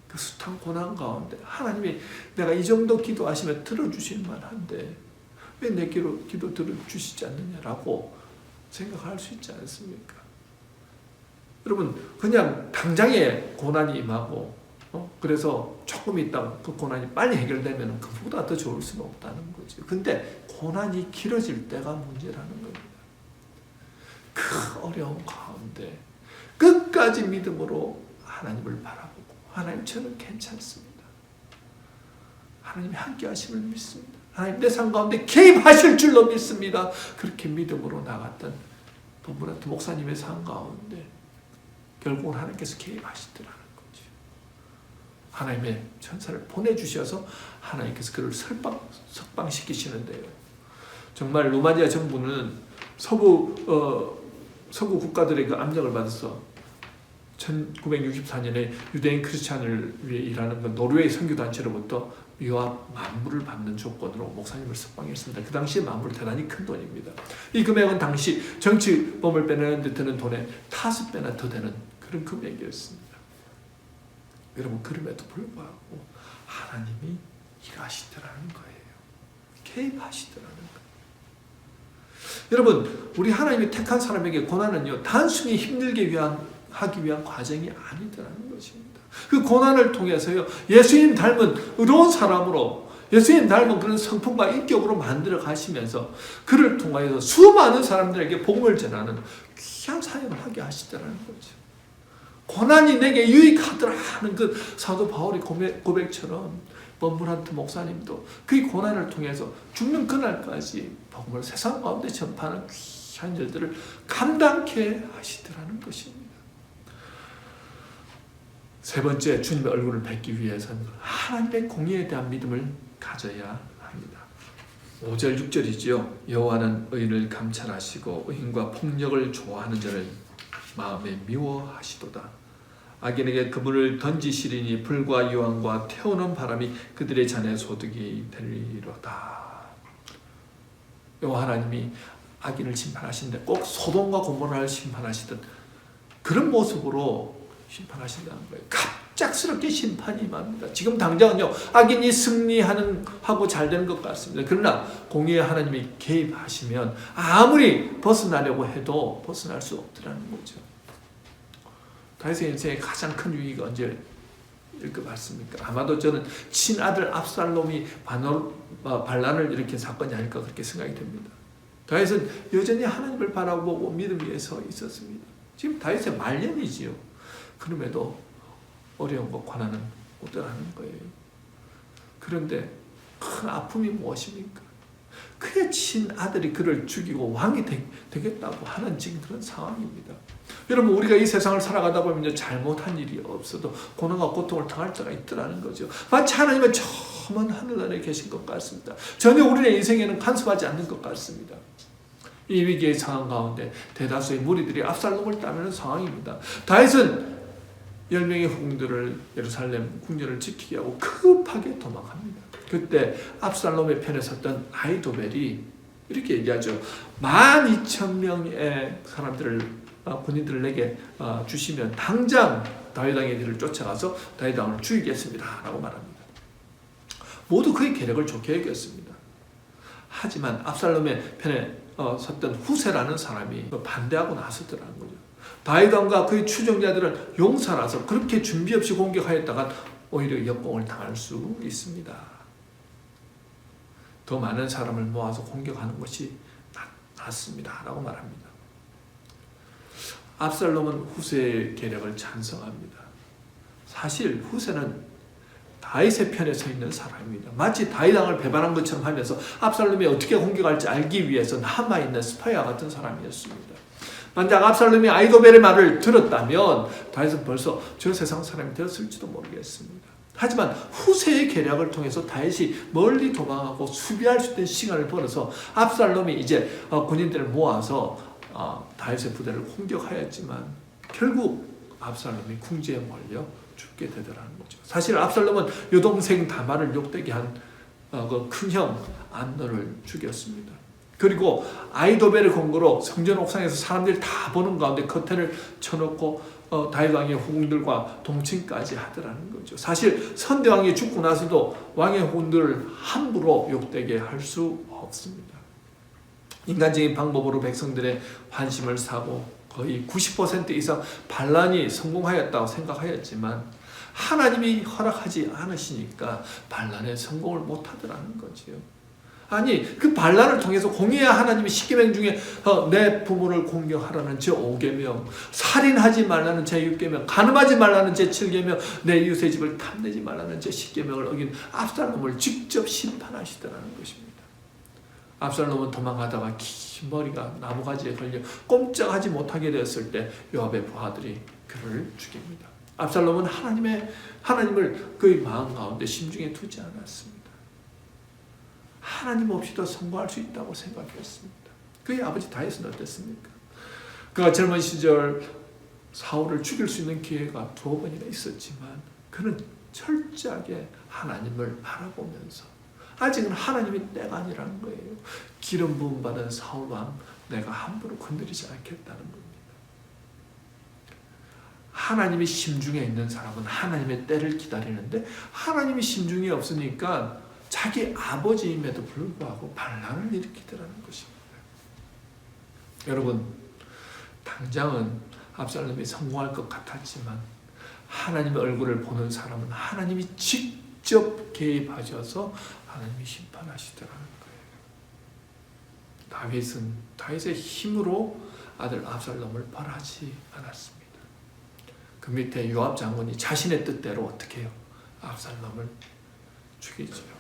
그 숱한 고난 가운데 하나님이 내가 이 정도 기도하시면 들어주실 만한데 왜 내 기도 들어주시지 않느냐라고 생각할 수 있지 않습니까? 여러분, 그냥 당장에 고난이 임하고 그래서 조금 있다가 그 고난이 빨리 해결되면 그보다 더 좋을 수는 없다는 거죠. 근데 고난이 길어질 때가 문제라는 겁니다. 그 어려운 가운데 끝까지 믿음으로 하나님을 바라보고 하나님, 저는 괜찮습니다. 하나님이 함께 하심을 믿습니다. 하나님, 내 삶 가운데 개입하실 줄로 믿습니다. 그렇게 믿음으로 나갔던 범브란트 목사님의 삶 가운데 결국은 하나님께서 개입하시더라는 거죠. 하나님의 천사를 보내주셔서 하나님께서 그를 석방시키시는데요. 정말 루마니아 정부는 서구 국가들의 그 압력을 받아서 1964년에 유대인 크리스찬을 위해 일하는 그 노르웨이 선교단체로부터 위와 만불을 받는 조건으로 목사님을 석방했습니다. 그 당시에 만불 대단히 큰 돈입니다. 이 금액은 당시 정치범을 빼내는 데 드는 돈의 5배나 더 되는 그런 금액이었습니다. 여러분, 그럼에도 불구하고 하나님이 일하시더라는 거예요. 개입하시더라는 거예요. 여러분, 우리 하나님이 택한 사람에게 고난은요, 단순히 힘들게 하기 위한 과정이 아니더라는 것입니다. 그 고난을 통해서요, 예수님 닮은 의로운 사람으로, 예수님 닮은 그런 성품과 인격으로 만들어 가시면서 그를 통하여서 수많은 사람들에게 복음을 전하는 귀한 사역을 하게 하시더라는 거죠. 고난이 내게 유익하더라 하는 그 사도 바울의 고백처럼 범브란트 목사님도 그 고난을 통해서 죽는 그날까지 복음을 세상 가운데 전파하는 귀한 일들을 감당케 하시더라는 것입니다. 세 번째, 주님의 얼굴을 뵙기 위해서는 하나님의 공의에 대한 믿음을 가져야 합니다. 5절 6절이지요. 여호와는 의인을 감찰하시고 의인과 폭력을 좋아하는 자를 마음에 미워하시도다. 악인에게 그물을 던지시리니 불과 유황과 태우는 바람이 그들의 잔의 소득이 되리로다. 여호와 하나님이 악인을 심판하시는데 꼭 소돔과 고모라를 심판하시던 그런 모습으로 심판하신다는 거예요. 갑작스럽게 심판이 임합니다. 지금 당장은요, 악인이 승리하고 잘 되는 것 같습니다. 그러나 공의의 하나님이 개입하시면 아무리 벗어나려고 해도 벗어날 수 없더라는 거죠. 다윗의 인생의 가장 큰 위기가 언제 것 같습니까? 아마도 저는 친아들 압살롬이 반란을 일으킨 사건이 아닐까 그렇게 생각이 됩니다. 다윗은 여전히 하나님을 바라보고 믿음 위에 서 있었습니다. 지금 다윗의 말년이지요. 그럼에도 어려움과 고난은 오더라는 거예요. 그런데 큰 아픔이 무엇입니까? 그의 친아들이 그를 죽이고 왕이 되겠다고 하는 지금 그런 상황입니다. 여러분, 우리가 이 세상을 살아가다 보면 잘못한 일이 없어도 고난과 고통을 당할 때가 있더라는 거죠. 마치 하나님은 저 먼 하늘나라에 계신 것 같습니다. 전혀 우리의 인생에는 간섭하지 않는 것 같습니다. 이 위기의 상황 가운데 대다수의 무리들이 압살롬을 따르는 상황입니다. 다윗은 10명의 후궁들을 예루살렘 궁전을 지키게 하고 급하게 도망갑니다. 그때 압살롬의 편에 섰던 아히도벨이 이렇게 얘기하죠. 12,000명의 사람들을 군인들을 내게 주시면 당장 다윗 왕의 뒤를 쫓아가서 다윗 왕을 죽이겠습니다 라고 말합니다. 모두 그의 계략을 좋게 여겼습니다. 하지만 압살롬의 편에 섰던 후세라는 사람이 반대하고 나서더라는 거죠. 다윗 왕과 그의 추종자들은 용사라서 그렇게 준비 없이 공격하였다가 오히려 역공을 당할 수 있습니다. 더 많은 사람을 모아서 공격하는 것이 낫습니다 라고 말합니다. 압살롬은 후세의 계략을 찬성합니다. 사실 후세는 다윗의 편에 서 있는 사람입니다. 마치 다윗 왕을 배반한 것처럼 하면서 압살롬이 어떻게 공격할지 알기 위해서 남아있는 스파이와 같은 사람이었습니다. 만약 압살롬이 아히도벨의 말을 들었다면 다윗은 벌써 저 세상 사람이 되었을지도 모르겠습니다. 하지만 후세의 계략을 통해서 다윗이 멀리 도망하고 수비할 수 있는 시간을 벌어서 압살롬이 이제 군인들을 모아서 다윗의 부대를 공격하였지만 결국 압살롬이 궁지에 몰려 죽게 되더라는 거죠. 사실 압살롬은 여동생 다말을 욕되게 한 그 큰형 암논을 죽였습니다. 그리고 아히도벨의 권고로 성전 옥상에서 사람들이 다 보는 가운데 커튼을 쳐놓고 다윗 왕의 후궁들과 동침까지 하더라는 거죠. 사실 선대왕이 죽고 나서도 왕의 후궁들을 함부로 욕되게 할 수 없습니다. 인간적인 방법으로 백성들의 환심을 사고 거의 90% 이상 반란이 성공하였다고 생각하였지만 하나님이 허락하지 않으시니까 반란에 성공을 못하더라는 거지요. 아니, 그 반란을 통해서 공의야 하나님이 10계명 중에 내 부모를 공경하라는 제5계명, 살인하지 말라는 제6계명, 간음하지 말라는 제7계명, 내 이웃의 집을 탐내지 말라는 제10계명을 어긴 압살롬을 직접 심판하시더라는 것입니다. 압살롬은 도망가다가 긴 머리가 나무가지에 걸려 꼼짝하지 못하게 되었을 때 요압의 부하들이 그를 죽입니다. 압살롬은 하나님을 그의 마음 가운데 심중에 두지 않았습니다. 하나님 없이도 성공할 수 있다고 생각했습니다. 그의 아버지 다윗은 어땠습니까? 그가 젊은 시절 사울을 죽일 수 있는 기회가 2번이나 있었지만 그는 철저하게 하나님을 바라보면서 아직은 하나님이 때가 아니라는 거예요. 기름 부음 받은 사울 왕 내가 함부로 건드리지 않겠다는 겁니다. 하나님이 심중에 있는 사람은 하나님의 때를 기다리는데 하나님이 심중에 없으니까 자기 아버지임에도 불구하고 반란을 일으키더라는 것입니다. 여러분, 당장은 압살롬이 성공할 것 같았지만 하나님의 얼굴을 보는 사람은 하나님이 직접 개입하셔서 하나님이 심판하시더라는 거예요. 다윗의 힘으로 아들 압살롬을 벌하지 않았습니다. 그 밑에 요압 장군이 자신의 뜻대로 어떻게 해요? 압살롬을 죽이죠.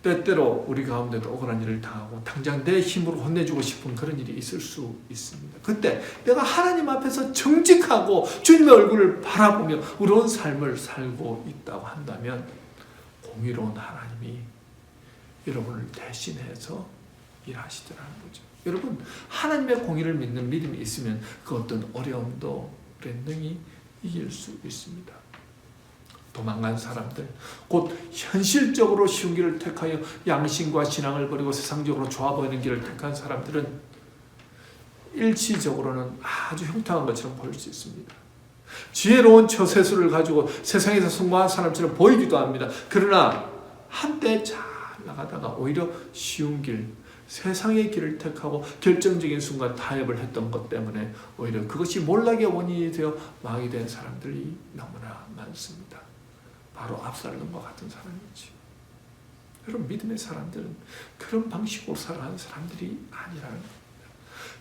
때때로 우리 가운데도 억울한 일을 당하고 당장 내 힘으로 혼내주고 싶은 그런 일이 있을 수 있습니다. 그때 내가 하나님 앞에서 정직하고 주님의 얼굴을 바라보며 의로운 삶을 살고 있다고 한다면 공의로운 하나님이 여러분을 대신해서 일하시더라는 거죠. 여러분, 하나님의 공의를 믿는 믿음이 있으면 그 어떤 어려움도 능히 이길 수 있습니다. 도망간 사람들, 곧 현실적으로 쉬운 길을 택하여 양심과 신앙을 버리고 세상적으로 좋아 보이는 길을 택한 사람들은 일시적으로는 아주 형통한 것처럼 보일 수 있습니다. 지혜로운 처세술을 가지고 세상에서 성공한 사람처럼 보이기도 합니다. 그러나 한때 잘 나가다가 오히려 쉬운 길, 세상의 길을 택하고 결정적인 순간 타협을 했던 것 때문에 오히려 그것이 몰락의 원인이 되어 망이 된 사람들이 너무나 많습니다. 바로 압살롬과 같은 사람이지. 여러분, 믿음의 사람들은 그런 방식으로 살아가는 사람들이 아니라는 겁니다.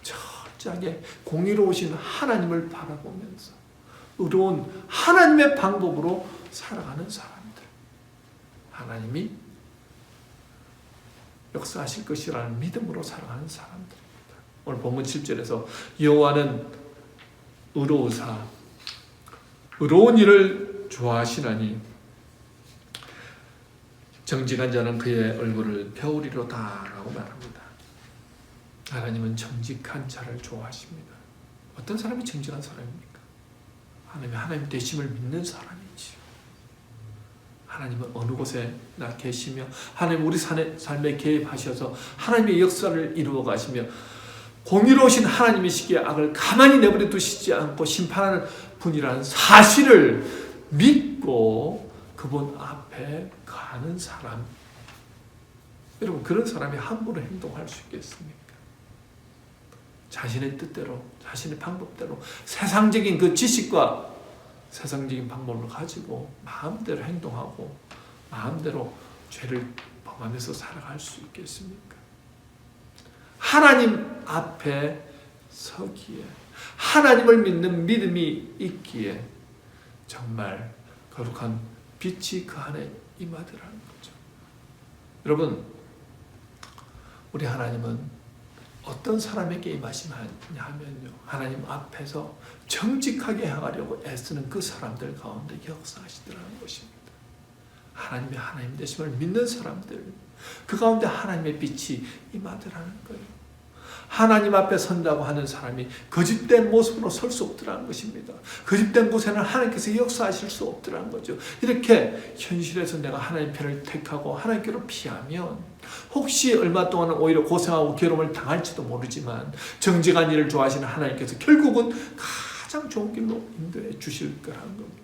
철저하게 공의로우신 하나님을 바라보면서 의로운 하나님의 방법으로 살아가는 사람들, 하나님이 역사하실 것이라는 믿음으로 살아가는 사람들입니다. 오늘 본문 7절에서 여호와는 의로우사 의로운 일을 좋아하시나니 정직한 자는 그의 얼굴을 펴으리로다 라고 말합니다. 하나님은 정직한 자를 좋아하십니다. 어떤 사람이 정직한 사람입니까? 하나님 되심을 믿는 사람이지. 하나님은 어느 곳에나 계시며 하나님 우리 삶에 개입하셔서 하나님의 역사를 이루어 가시며 공의로우신 하나님이시기에 악을 가만히 내버려 두시지 않고 심판하는 분이라는 사실을 믿고 그분 앞에 가는 사람. 여러분, 그런 사람이 함부로 행동할 수 있겠습니까? 자신의 뜻대로, 자신의 방법대로 세상적인 그 지식과 세상적인 방법을 가지고 마음대로 행동하고 마음대로 죄를 범하면서 살아갈 수 있겠습니까? 하나님 앞에 서기에, 하나님을 믿는 믿음이 있기에 정말 거룩한 빛이 그 안에 임하더라는 거죠. 여러분, 우리 하나님은 어떤 사람에게 임하시냐 하면요, 하나님 앞에서 정직하게 행하려고 애쓰는 그 사람들 가운데 역사하시더라는 것입니다. 하나님 되심을 믿는 사람들, 그 가운데 하나님의 빛이 임하더라는 거예요. 하나님 앞에 선다고 하는 사람이 거짓된 모습으로 설 수 없더라는 것입니다. 거짓된 곳에는 하나님께서 역사하실 수 없더라는 거죠. 이렇게 현실에서 내가 하나님 편을 택하고 하나님께로 피하면 혹시 얼마 동안은 오히려 고생하고 괴로움을 당할지도 모르지만 정직한 일을 좋아하시는 하나님께서 결국은 가장 좋은 길로 인도해 주실 거라는 겁니다.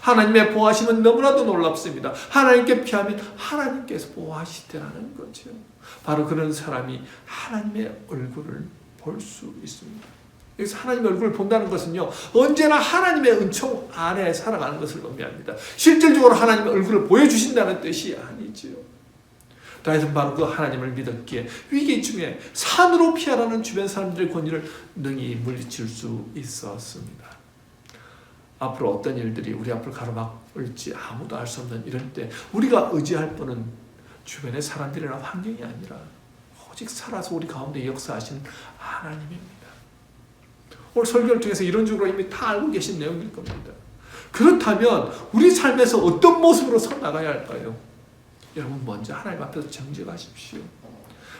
하나님의 보호하심은 너무나도 놀랍습니다. 하나님께 피하면 하나님께서 보호하시더라는 거죠. 바로 그런 사람이 하나님의 얼굴을 볼 수 있습니다. 여기서 하나님의 얼굴을 본다는 것은요, 언제나 하나님의 은총 안에 살아가는 것을 의미합니다. 실질적으로 하나님의 얼굴을 보여주신다는 뜻이 아니지요. 다윗은 바로 그 하나님을 믿었기에 위기 중에 산으로 피하라는 주변 사람들의 권위를 능히 물리칠 수 있었습니다. 앞으로 어떤 일들이 우리 앞을 가로막을지 아무도 알 수 없는 이런 때 우리가 의지할 분은 주변의 사람들이나 환경이 아니라 오직 살아서 우리 가운데 역사하시는 하나님입니다. 오늘 설교를 통해서 이론적으로 이미 다 알고 계신 내용일 겁니다. 그렇다면 우리 삶에서 어떤 모습으로 서 나가야 할까요? 여러분, 먼저 하나님 앞에서 정직하십시오.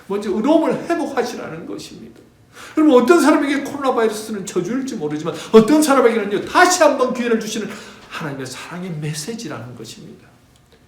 먼저 의로움을 회복하시라는 것입니다. 여러분, 어떤 사람에게 코로나 바이러스는 저주일지 모르지만 어떤 사람에게는요, 다시 한번 기회를 주시는 하나님의 사랑의 메시지라는 것입니다.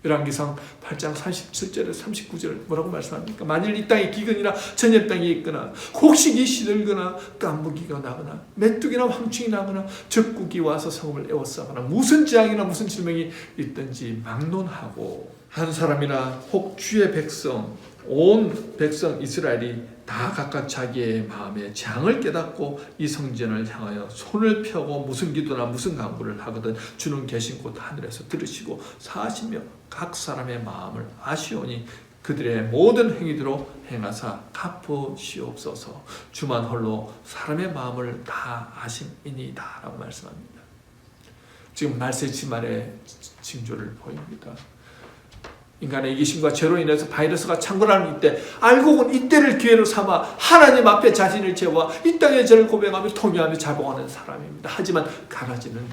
열왕기상 8장 37절에 39절 뭐라고 말씀합니까? 만일 이 땅에 기근이나 전염병이 있거나 곡식이 시들거나 깐무기가 나거나 메뚜기나 황충이 나거나 적국이 와서 성읍을 에워싸거나 무슨 재앙이나 무슨 질병이 있든지 막론하고 한 사람이나 혹 주의 백성 온 백성 이스라엘이 다 각각 자기의 마음에 재앙을 깨닫고 이 성전을 향하여 손을 펴고 무슨 기도나 무슨 간구를 하거든 주는 계신 곳 하늘에서 들으시고 사시며 각 사람의 마음을 아시오니 그들의 모든 행위대로 행하사 갚으시옵소서. 주만 홀로 사람의 마음을 다 아심이니이다 라고 말씀합니다. 지금 말세지말의 징조를 보입니다. 인간의 이기심과 죄로 인해서 바이러스가 창궐하는 이때 알고는 이때를 기회로 삼아 하나님 앞에 자신을 제와 이 땅의 죄를 고백하며 통회하며 자복하는 사람입니다. 하지만 가라지는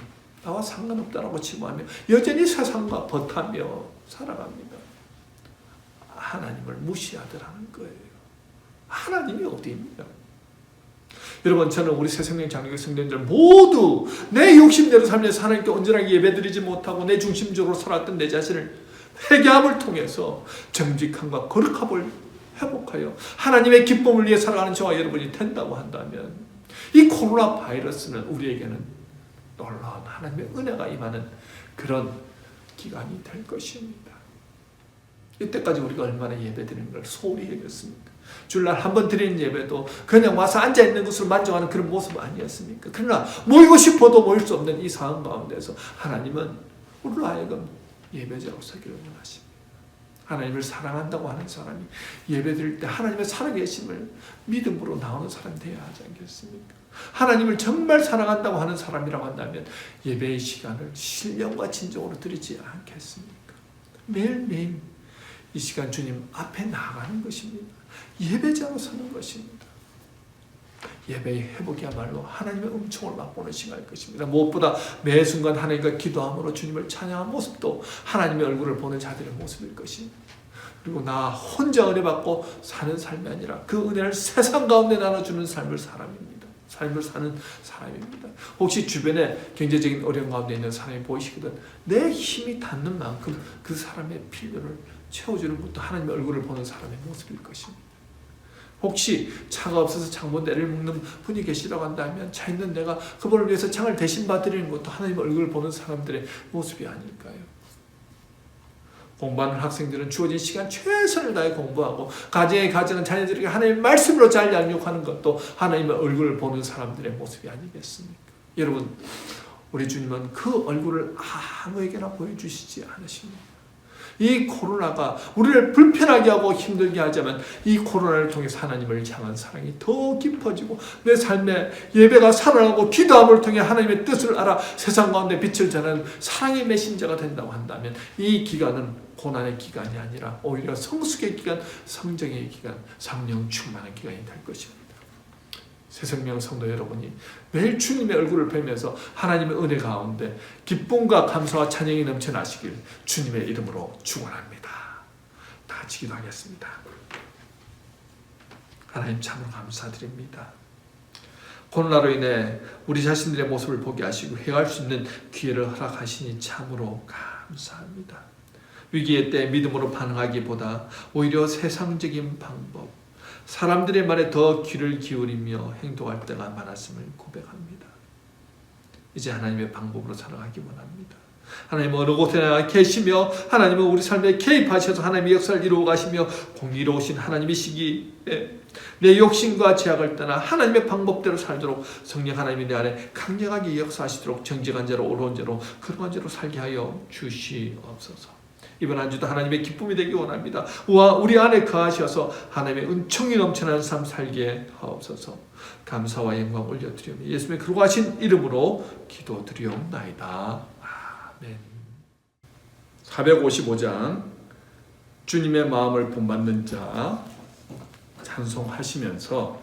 나와 상관없다라고 치부하며 여전히 세상과 버타며 살아갑니다. 하나님을 무시하더라는 거예요. 하나님이 어디입니까? 여러분, 저는 우리 새생명 장로교 성도님들 모두 내 욕심대로 살면서 하나님께 온전하게 예배드리지 못하고 내 중심적으로 살았던 내 자신을 회개함을 통해서 정직함과 거룩함을 회복하여 하나님의 기쁨을 위해 살아가는 저와 여러분이 된다고 한다면 이 코로나 바이러스는 우리에게는 놀라운 하나님의 은혜가 임하는 그런 기간이 될 것입니다. 이때까지 우리가 얼마나 예배드리는 걸 소홀히 여겼습니까? 주일날 한 번 드리는 예배도 그냥 와서 앉아있는 것으로 만족하는 그런 모습 아니었습니까? 그러나 모이고 싶어도 모일 수 없는 이 상황 가운데서 하나님은 우리로 하여금 예배자로 서기를 원하십니다. 하나님을 사랑한다고 하는 사람이 예배드릴 때 하나님의 살아계심을 믿음으로 나오는 사람이 되어야 하지 않겠습니까? 하나님을 정말 사랑한다고 하는 사람이라고 한다면 예배의 시간을 신령과 진정으로 드리지 않겠습니까? 매일매일 이 시간 주님 앞에 나가는 것입니다. 예배자로 서는 것입니다. 예배의 회복이야말로 하나님의 은총을 맛보는 시간일 것입니다. 무엇보다 매 순간 하나님과 기도함으로 주님을 찬양한 모습도 하나님의 얼굴을 보는 자들의 모습일 것입니다. 그리고 나 혼자 은혜 받고 사는 삶이 아니라 그 은혜를 세상 가운데 나눠주는 삶을 사는 사람입니다. 혹시 주변에 경제적인 어려움 가운데 있는 사람이 보이시거든 내 힘이 닿는 만큼 그 사람의 필요를 채워주는 것도 하나님의 얼굴을 보는 사람의 모습일 것입니다. 혹시 차가 없어서 창문대를 묶는 분이 계시다고 한다면 차 있는 내가 그분을 위해서 창을 대신 봐드리는 것도 하나님의 얼굴을 보는 사람들의 모습이 아닐까요? 공부하는 학생들은 주어진 시간 최선을 다해 공부하고 가정은 자녀들에게 하나님의 말씀으로 잘 양육하는 것도 하나님의 얼굴을 보는 사람들의 모습이 아니겠습니까? 여러분, 우리 주님은 그 얼굴을 아무에게나 보여주시지 않으십니다. 이 코로나가 우리를 불편하게 하고 힘들게 하자면 이 코로나를 통해서 하나님을 향한 사랑이 더 깊어지고 내 삶의 예배가 살아나고 기도함을 통해 하나님의 뜻을 알아 세상 가운데 빛을 전하는 사랑의 메신저가 된다고 한다면 이 기간은 고난의 기간이 아니라 오히려 성숙의 기간, 성정의 기간, 성령 충만한 기간이 될 것입니다. 새생명 성도 여러분이 매일 주님의 얼굴을 뵈면서 하나님의 은혜 가운데 기쁨과 감사와 찬양이 넘쳐나시길 주님의 이름으로 축원합니다. 다 같이 기도하겠습니다. 하나님 참으로 감사드립니다. 코로나로 인해 우리 자신들의 모습을 보게 하시고 회개할 수 있는 기회를 허락하시니 참으로 감사합니다. 위기의 때 믿음으로 반응하기보다 오히려 세상적인 방법, 사람들의 말에 더 귀를 기울이며 행동할 때가 많았음을 고백합니다. 이제 하나님의 방법으로 살아가기 원합니다. 하나님은 어느 곳에나 계시며 하나님은 우리 삶에 개입하셔서 하나님의 역사를 이루어 가시며 공의로우신 하나님이시기에 내 욕심과 제약을 떠나 하나님의 방법대로 살도록 성령 하나님이 내 안에 강력하게 역사하시도록 정직한 자로 옳은 자로 거룩한 자로 살게 하여 주시옵소서. 이번 한 주도 하나님의 기쁨이 되기 원합니다. 우리 안에 거하셔서 하나님의 은총이 넘쳐나는 삶 살게 하옵소서. 감사와 영광 올려드리오며 예수님의 거룩하신 이름으로 기도드리옵나이다. 아멘. 455장 주님의 마음을 본받는 자 찬송하시면서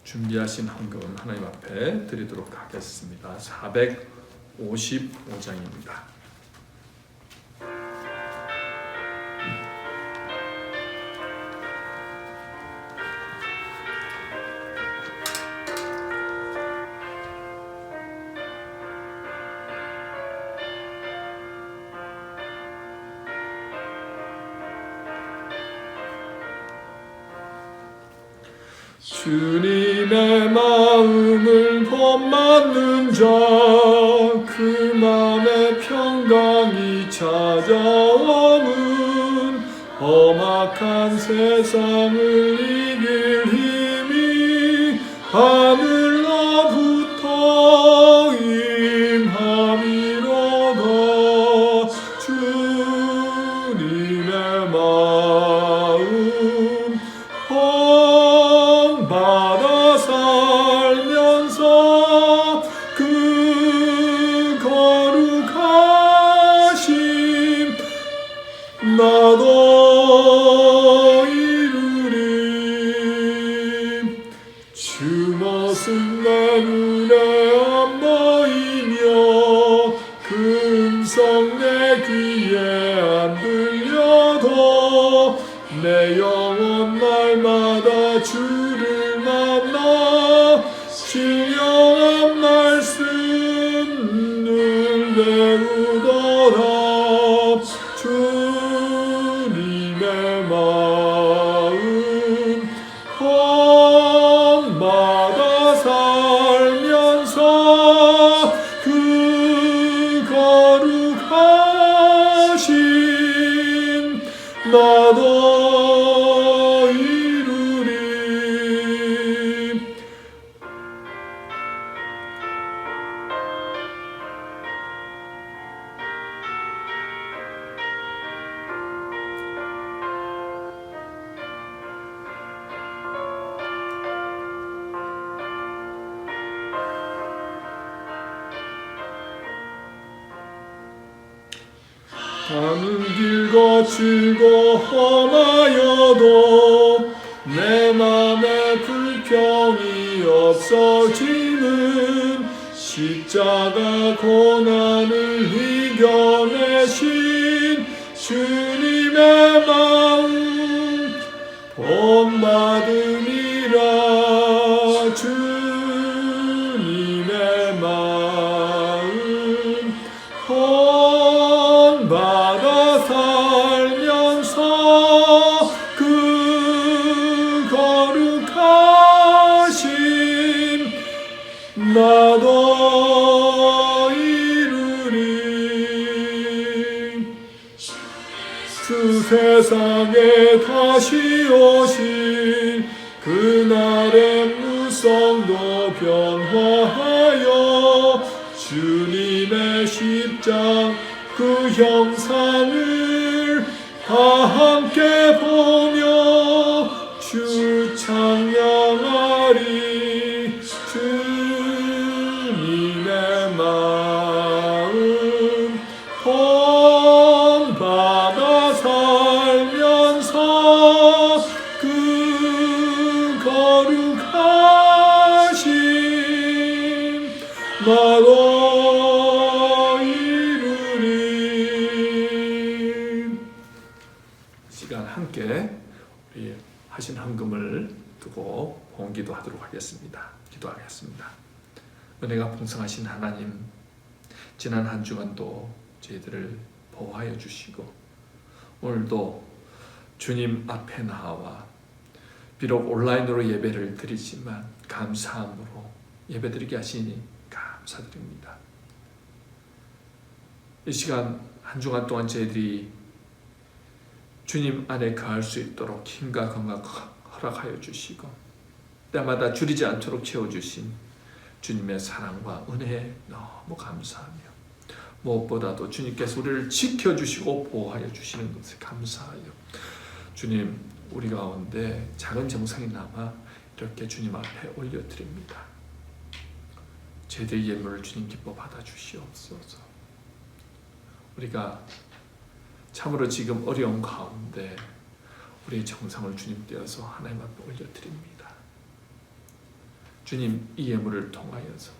준비하신 헌금은 하나님 앞에 드리도록 하겠습니다. 455장입니다. 주님의 마음을 본받는 자 그 마음에 평강이 찾아오면 험악한 세상을 이길 힘이 하늘로부터 임함이로다. 주님의 마음 받아 살면서 그 거룩하심 나도 이루리. 주 모습 내 눈에 안 보이며 그 음성 내 귀에 안 들려도 내 영혼 날마다 주를 만나 신령한 말씀을 배우더라. 주님의 마음 본받아 살면서 그 거룩하신 나도 가는 길과 즐거움하여도 내 맘에 불평이 없어지는 십자가 고난을 이겨내신 주님의 마음 본받으리라. 주님의 마음 본받아 살면서 그 거룩하심 나도 이루리. 주 세상에 다시 오실 그날의 무성도 변화하여 주님의 십장 그 형상을 다 함께 보며 주 찬양하리. 주님의 마음 본받아 살면서 그 거룩하심 나도 이루리. 시간 함께 우리 하신 헌금을 두고 봉기도 하도록 하겠습니다. 기도하겠습니다. 은혜가 풍성하신 하나님, 지난 한 주간도 저희들을 보호하여 주시고 오늘도 주님 앞에 나와 비록 온라인으로 예배를 드리지만 감사함으로 예배드리게 하시니 감사드립니다. 이 시간 한 주간 동안 저희들이 주님 안에 거할 수 있도록 힘과 건강 허락하여 주시고 때마다 줄이지 않도록 채워주신 주님의 사랑과 은혜에 너무 감사하며 무엇보다도 주님께서 우리를 지켜주시고 보호하여 주시는 것에 감사하여 주님 우리 가운데 작은 정성이 남아 이렇게 주님 앞에 올려드립니다. 저희들의 예물을 주님 기뻐 받아주시옵소서. 우리가 참으로 지금 어려운 가운데 우리의 정성을 주님 떼어서 하나님 앞에 올려드립니다. 주님 이 예물을 통하여서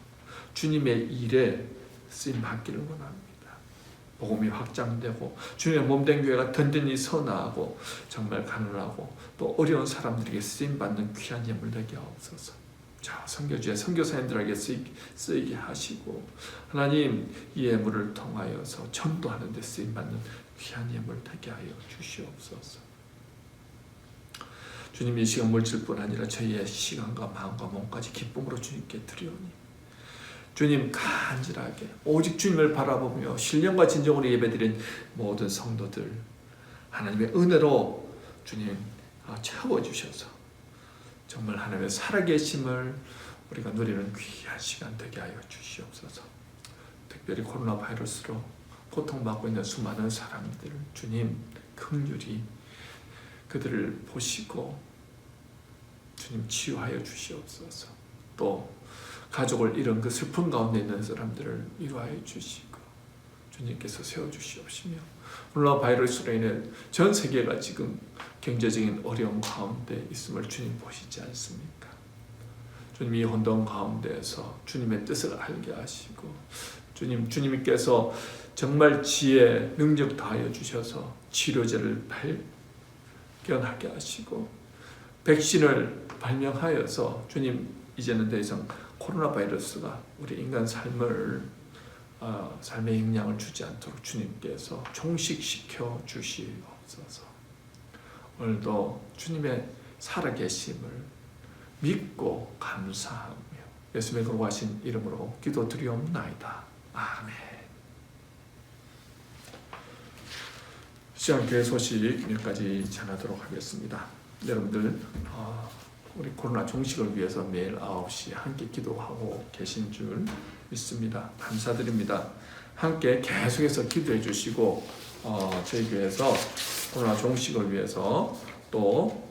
주님의 일에 쓰임 받기를 원합니다. 복음이 확장되고 주님의 몸된 교회가 든든히 서나하고 정말 가난하고 또 어려운 사람들에게 쓰임 받는 귀한 예물 되게 하옵소서. 자, 선교주의 선교사님들에게 쓰이게 하시고 하나님 이 예물을 통하여서 전도하는 데 쓰임 받는 귀한 예물 되게 하여 주시옵소서. 주님 이 시간 물질뿐 아니라 저희의 시간과 마음과 몸까지 기쁨으로 주님께 드리오니 주님 간절하게 오직 주님을 바라보며 신령과 진정으로 예배드린 모든 성도들 하나님의 은혜로 주님 채워주셔서 정말 하나님의 살아계심을 우리가 누리는 귀한 시간 되게 하여 주시옵소서. 특별히 코로나 바이러스로 고통받고 있는 수많은 사람들 주님 긍휼히 그들을 보시고 주님 치유하여 주시옵소서. 또 가족을 잃은 그 슬픈 가운데 있는 사람들을 위로하여 주시고 주님께서 세워주시옵시며 코로나 바이러스로 인해 전 세계가 지금 경제적인 어려움 가운데 있음을 주님 보시지 않습니까? 주님 이 혼돈 가운데에서 주님의 뜻을 알게 하시고 주님께서 정말 지혜, 능력 다하여 주셔서 치료제를 발견하게 하시고 백신을 발명하여서 주님 이제는 더 이상 코로나 바이러스가 우리 인간 삶의 영향을 주지 않도록 주님께서 종식시켜 주시옵소서. 오늘도 주님의 살아계심을 믿고 감사하며 예수님의 거룩하신 이름으로 기도드리옵나이다. 아멘. 시안교회 소식 몇 가지 전하도록 하겠습니다. 여러분들 우리 코로나 종식을 위해서 매일 9시 함께 기도하고 계신 줄 믿습니다. 감사드립니다. 함께 계속해서 기도해 주시고 저희 교회에서 코로나 종식을 위해서 또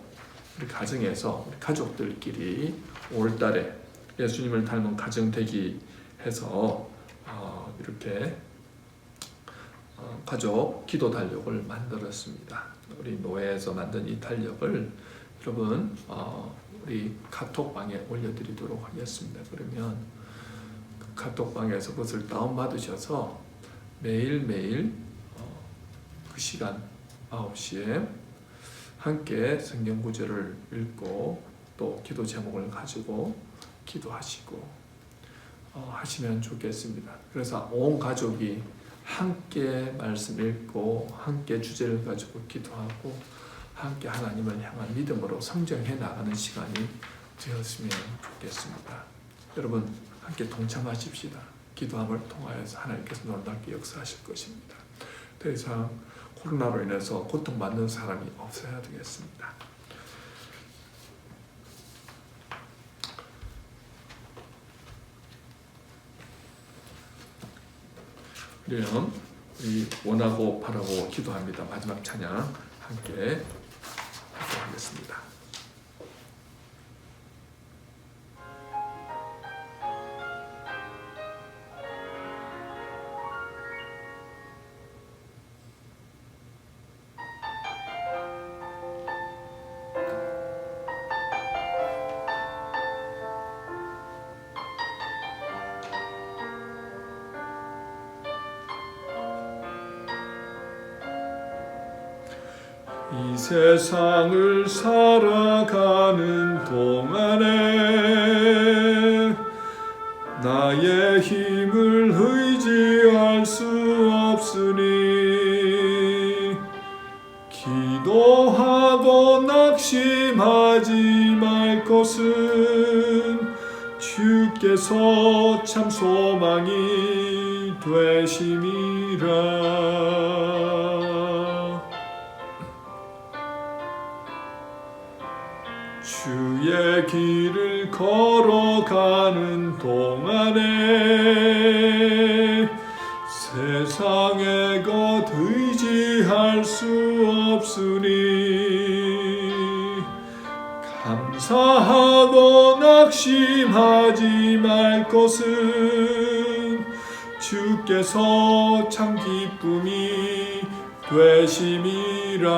우리 가정에서 우리 가족들끼리 5월달에 예수님을 닮은 가정 되기 해서 이렇게 가족 기도 달력을 만들었습니다. 우리 노회에서 만든 이 달력을 여러분 우리 카톡방에 올려드리도록 하겠습니다. 그러면 그 카톡방에서 그것을 다운받으셔서 매일매일 그 시간 9시에 함께 성경 구절을 읽고 또 기도 제목을 가지고 기도하시고 하시면 좋겠습니다. 그래서 온 가족이 함께 말씀 읽고 함께 주제를 가지고 기도하고 함께 하나님을 향한 믿음으로 성장해 나가는 시간이 되었으면 좋겠습니다. 여러분 함께 동참하십시다. 기도함을 통하여서 하나님께서 놀랍게 역사하실 것입니다. 더 이상 코로나로 인해서 고통받는 사람이 없어야 되겠습니다. 그럼 우리 원하고 바라고 기도합니다. 마지막 찬양 함께 하겠습니다. 이 세상을 살아가는 동안에 나의 힘을 의지할 수 없으니 기도하고 낙심하지 말 것은 주께서 참 소망이 되심이라. 주의 길을 걸어가는 동안에 세상의 것 의지할 수 없으니 감사하고 낙심하지 말 것은 주께서 참 기쁨이 되심이라.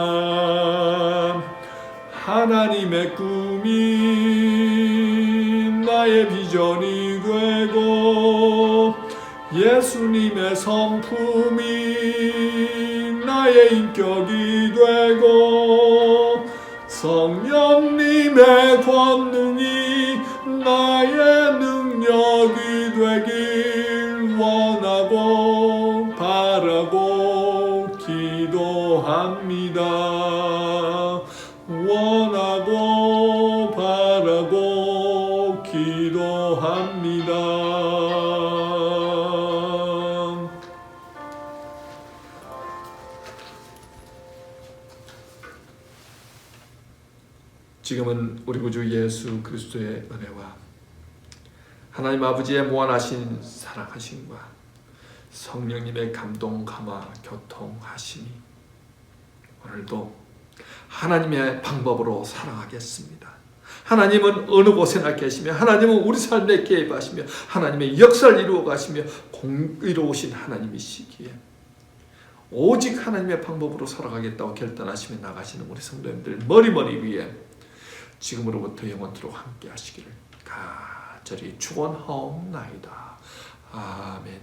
하나님의 꿈이 나의 비전이 되고 예수님의 성품이 나의 인격이 되고 성령님의 권능이 나의 능력이 되길 원하고 바라고 기도합니다. 원하고 바라고 기도합니다. 지금은 우리 구주 예수 그리스도의 은혜와 하나님 아버지의 무한하신 사랑하심과 성령님의 감동, 감화, 교통하심이 오늘도 하나님의 방법으로 살아가겠습니다. 하나님은 어느 곳에나 계시며 하나님은 우리 삶에 개입하시며 하나님의 역사를 이루어 가시며 공의로우신 하나님이시기에 오직 하나님의 방법으로 살아가겠다고 결단하시며 나가시는 우리 성도님들 머리머리 위에 지금으로부터 영원토록 함께 하시기를 간절히 축원하옵나이다. 아멘.